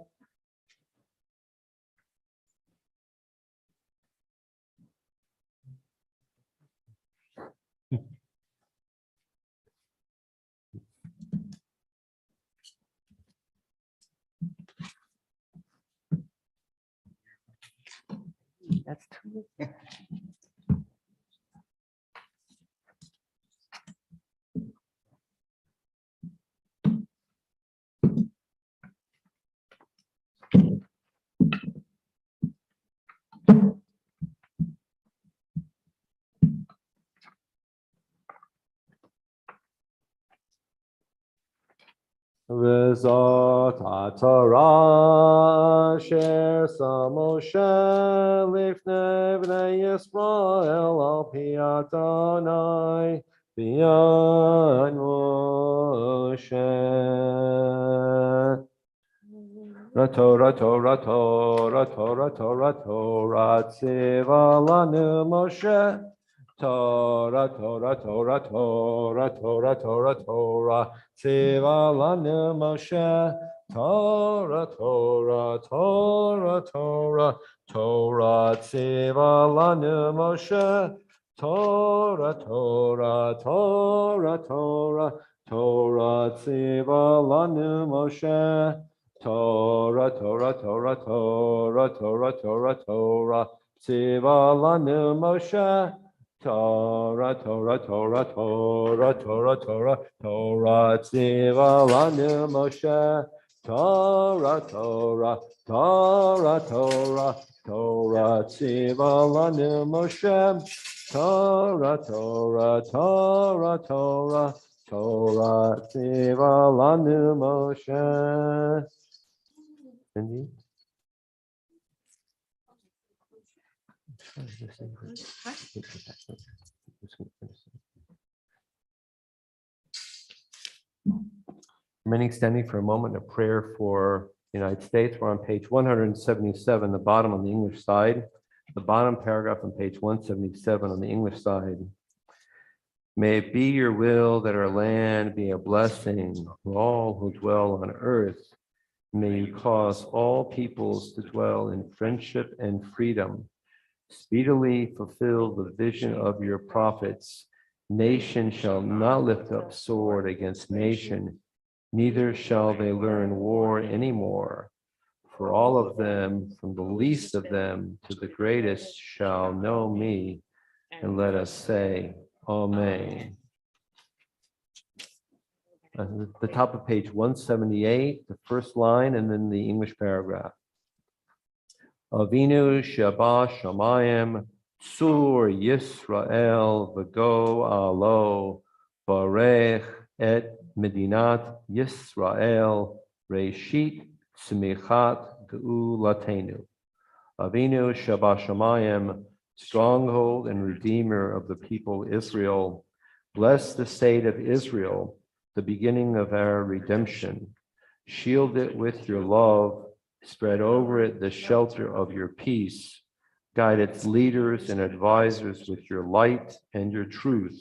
That's too. Vezot HaTorah Asher Moshe Lifnei Bnei Yisrael Al Pi Adonai B'Yad Moshe. Torah, Torah, Torah, Torah, Torah, Torah, Tziva lanu Moshe. Torah, Torah, Torah, Torah, Torah, Torah, Torah, Tziva lanu Moshe. Torah, Torah, Torah, Torah, Torah, Tziva lanu Moshe. Torah, Torah, Torah, Torah, Torah, Tziva lanu Moshe. Torah, Torah, Torah, Torah, Torah, Torah, Torah, Tziva lanu Moshe. Torah, Torah, Torah, Torah, Torah, Torah, Torah, Tziva lanu Moshe. Torah, Torah, Torah, Torah, Torah, Tziva lanu Moshe. Torah, Torah, Torah, Torah, Torah, Tziva lanu Moshe. Cindy? Remaining standing for a moment, a prayer for the United States. We're on page 177, the bottom on the English side, the bottom paragraph on page 177 on the English side. May it be your will that our land be a blessing for all who dwell on earth. May you cause all peoples to dwell in friendship and freedom. Speedily fulfill the vision of your prophets. Nation shall not lift up sword against nation, neither shall they learn war anymore. For all of them, from the least of them to the greatest, shall know me. And let us say, Amen. At the top of page 178, the first line, and then the English paragraph. Avinu Shabbat Shamayim Sur Yisrael V'go Alo Barech et Medinat Yisrael Reshit Tzmichat Geulatenu. Avinu Shabbat Shamayim, stronghold and redeemer of the people Israel, bless the state of Israel, the beginning of our redemption. Shield it with your love, spread over it the shelter of your peace. Guide its leaders and advisors with your light and your truth.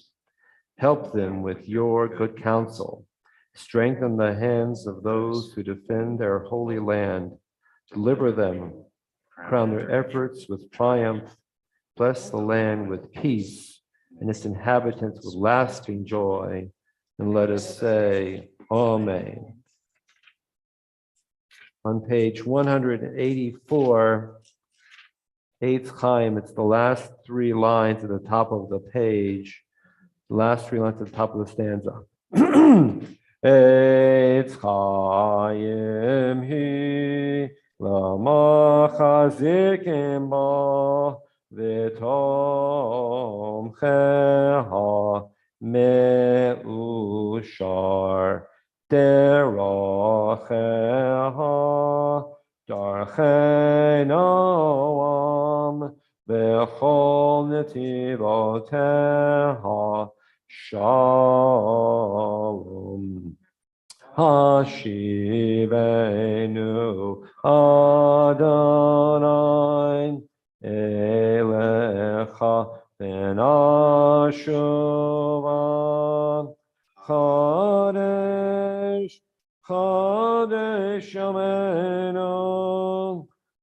Help them with your good counsel. Strengthen the hands of those who defend their holy land. Deliver them. Crown their efforts with triumph. Bless the land with peace and its inhabitants with lasting joy. And let us say, Amen. On page 184, Eitz Chaim, it's the last three lines at the top of the page, the last three lines at the top of the stanza. Eitz Chaim hi lama chazikim ba v'tom cheha me'ushar Deracheha Darchei Noam Bechol kol netivoteha shalom. Hashivenu Adonai Elecha Benashuva Chadesh Chadesh Yamenu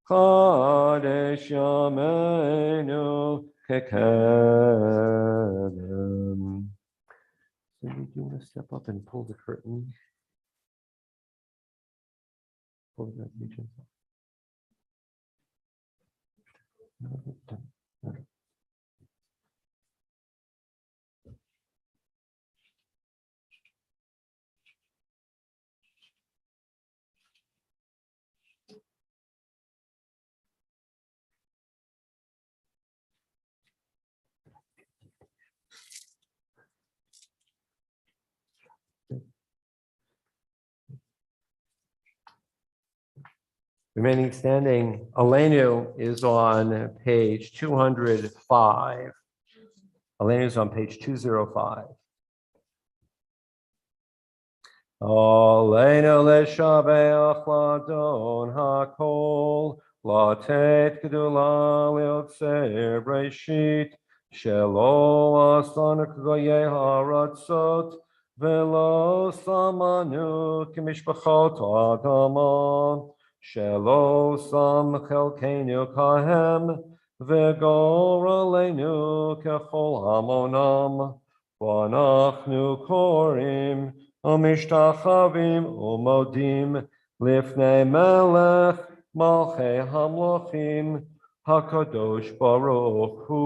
Chadesh Yamenu Kekedem. Cindy, do you want to step up and pull the curtain? Pull that region. Remaining standing, Elenu is on page 205. Elenu is on page 205. Elenu leshaveach ladon hakol latet gedula liotzer breshit shelo asan kgoye haratzot velo samanu kimishpachot adamah. Shelo sam chelkenu kahem v'goralenu kechol hamonam v'anachnu korim umishtachavim umodim lifnei melech malchei hamlochim hakadosh baruch hu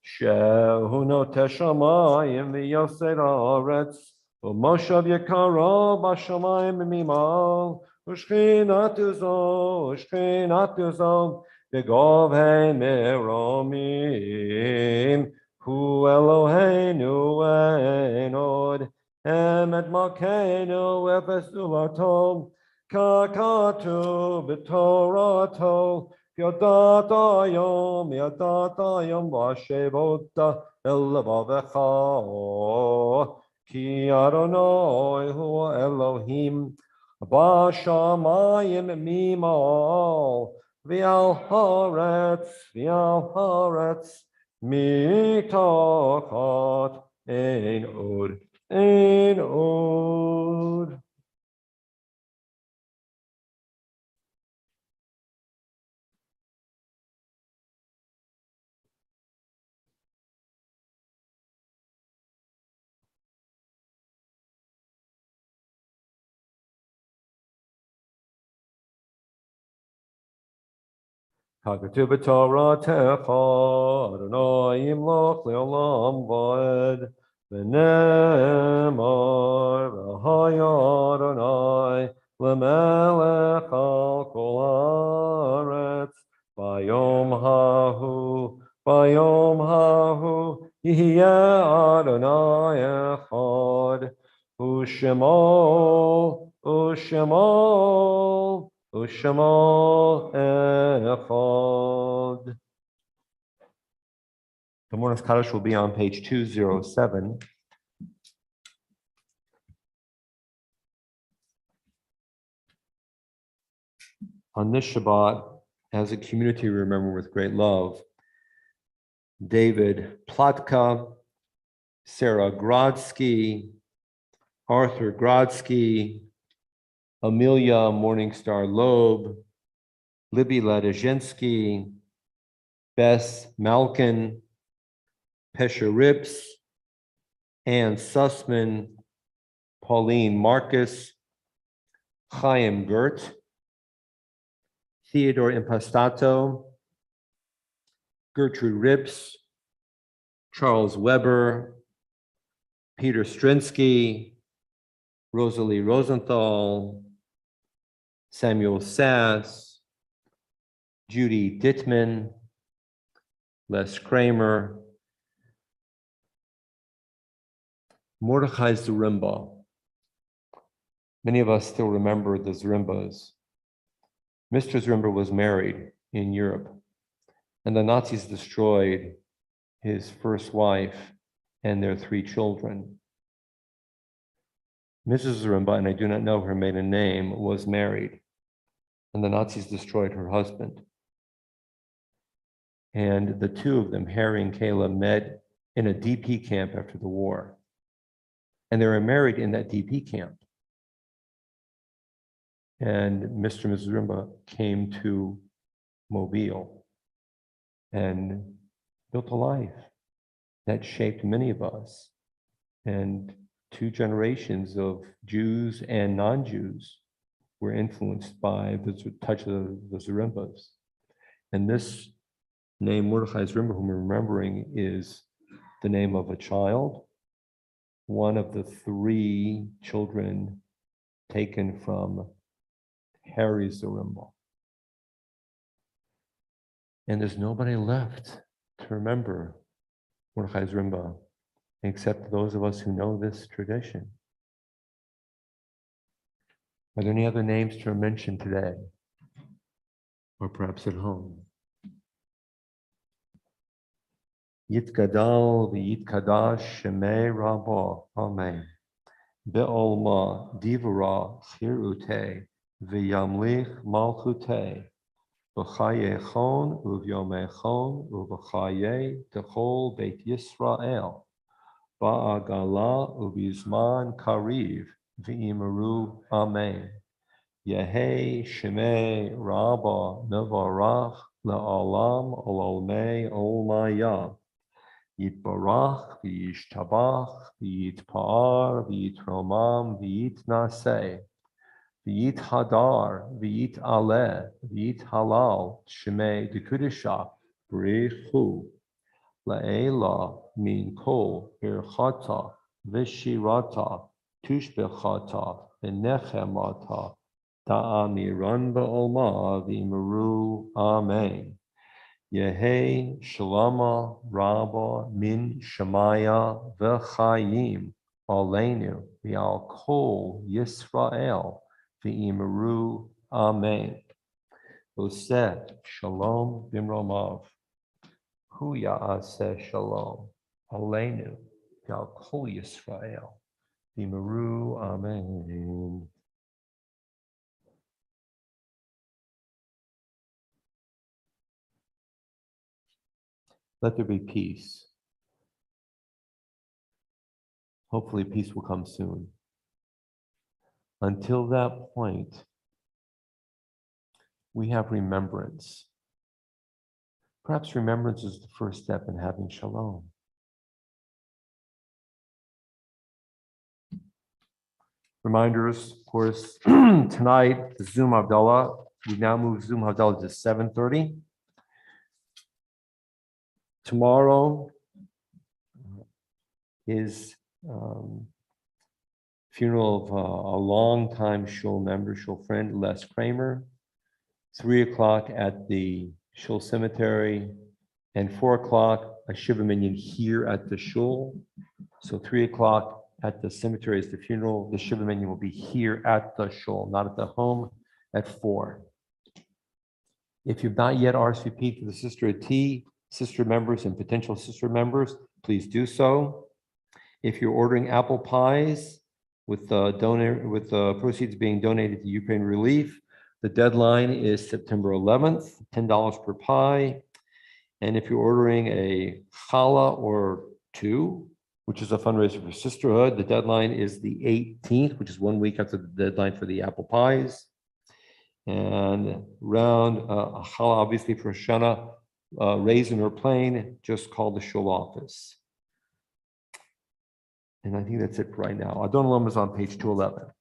shehu noteh shamayim v'yoser haaretz u'moshav yekaro b'shamayim mimal Ushchinatu zo, begov hey meromim, hu Eloheinu enod, emet makenu efesulato, kakatu b'torato, yadata yom vashevota elavavecha, ki Adonai hu Elohim, Bashamayim mimal v'al haaretz mitachat ein od. Hakatu b'Torah techa, Adonai imloch le'olam va'ed, v'nemar v'haya Adonai le'melech al kol haaretz, v'yom hahu, yihye Adonai echad, u'shemol echad. The morning's Kaddish will be on page 207. On this Shabbat, as a community, we remember with great love David Platka, Sarah Grodsky, Arthur Grodsky, Amelia Morningstar Loeb, Libby Ladezhinsky, Bess Malkin, Pesha Rips, Ann Sussman, Pauline Marcus, Chaim Gert, Theodore Impastato, Gertrude Rips, Charles Weber, Peter Strinsky, Rosalie Rosenthal, Samuel Sass, Judy Dittman, Les Kramer, Mordechai Zerimba. Many of us still remember the Zerimbas. Mr. Zerimba was married in Europe. And the Nazis destroyed his first wife and their 3 children. Mrs. Zaremba, and I do not know her maiden name, was married, and the Nazis destroyed her husband. And the 2 of them, Harry and Kayla, met in a DP camp after the war. And they were married in that DP camp. And Mr. and Mrs. Zaremba came to Mobile and built a life that shaped many of us. And 2 generations of Jews and non-Jews were influenced by the touch of the Zarembas. And this name, Mordechai Zaremba, whom we're remembering, is the name of a child, one of the 3 children taken from Harry Zaremba. And there's nobody left to remember Mordechai Zaremba except those of us who know this tradition. Are there any other names to mention today? Or perhaps at home? Yitgadal v'yitkadash shemei rabba. Amen. Be'olma divra chirute v'yamlich malchute v'chayechon uvyomechon uv'chaye techol beit Yisrael ba'agala uvizman kariv v'imaru. Amen. Yehei shemei rabba nevarach la'olam ololmei olmaya. Yitbarach v'yishtabach v'yitpa'ar v'yitromam v'yitnaseh v'yithadar v'yitaleh v'yithalal shemei dekudisha b'richu la'ela min kol birchata v'shirata tushbechata v'nechemata ta'amiran ba'olma v'imaru. Amen. Yehei Shalama Rabba Min Shemaya V'Chayim Aleinu V'Al Kol Yisrael V'imaru. Amen. Oseh Shalom Bimromav. Hu Ya'aseh Shalom Aleinu V'Al Kol Yisrael V'imaru. Amen. Let there be peace. Hopefully peace will come soon. Until that point, we have remembrance. Perhaps remembrance is the first step in having shalom. Reminders, of course, tonight, the Zoom Havdalah. We now move Zoom Havdalah to 7:30. Tomorrow is funeral of a longtime shul member, shul friend, Les Kramer. 3 o'clock at the shul cemetery, and 4 o'clock a shiva minyan here at the shul. So 3 o'clock at the cemetery is the funeral. The shiva minyan will be here at the shul, not at the home, at 4. If you've not yet RSVP'd to the Sister at Tea, sister members and potential sister members, please do so. If you're ordering apple pies with proceeds being donated to Ukraine Relief, the deadline is September 11th, $10 per pie. And if you're ordering a challah or 2, which is a fundraiser for sisterhood, the deadline is the 18th, which is 1 week after the deadline for the apple pies. And round a challah, obviously for Shana, raisin or plain, just call the shul office. And I think that's it for right now. Adon Olam is on page 211.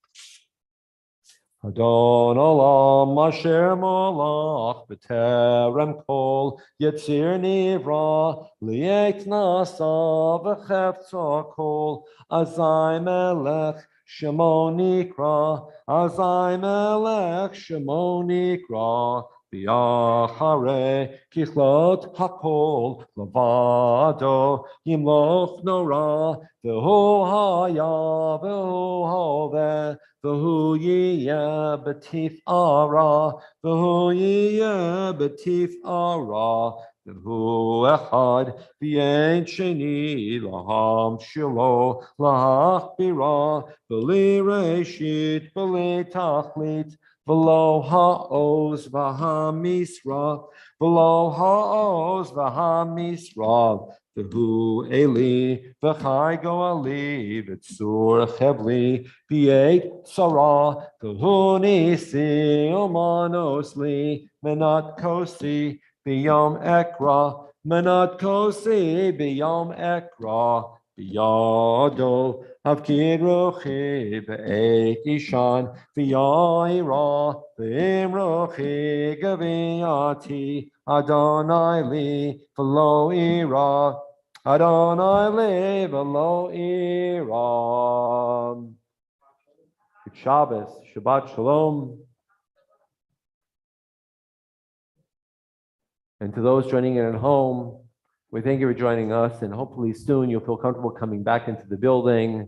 Adon Olam Asher Molach B'terem Kol Yetzir Nivra Liet Nasa V'chefza Kol Azai Melech Shemo Nikra Azai Melech Shemo Nikra V'yachare Kichlot Hakol Levado Yimloch Nora V'hu Haya V'hu Hoveh V'hu Yiyeh B'tif Ara V'hu Yiyeh B'tif Ara Hu echad v'yein sheni laham shilo lahachbira b'li reshit b'li tachlit v'lo ha'oz v'hamisra v'lo ha'oz v'hamisra v'hu eli v'chai goali v'tzur chevli v'yet sarah v'hu nisi omanos li menat kosi Biyom ekra, menat kosi, biyom ekra, biyado, avkid rochi, be'et ishan, v'yaira, v'im rochi, gaviyati, Adonai li, v'lo ira, Adonai li, v'lo ira. Good Shabbos, Shabbat Shalom. And to those joining in at home, we thank you for joining us, and hopefully soon you'll feel comfortable coming back into the building.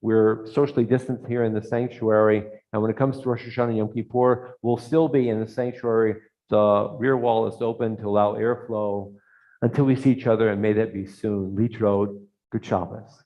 We're socially distanced here in the sanctuary, and when it comes to Rosh Hashanah and Yom Kippur, we'll still be in the sanctuary. The rear wall is open to allow airflow until we see each other, and may that be soon. Litrod, good Shabbos.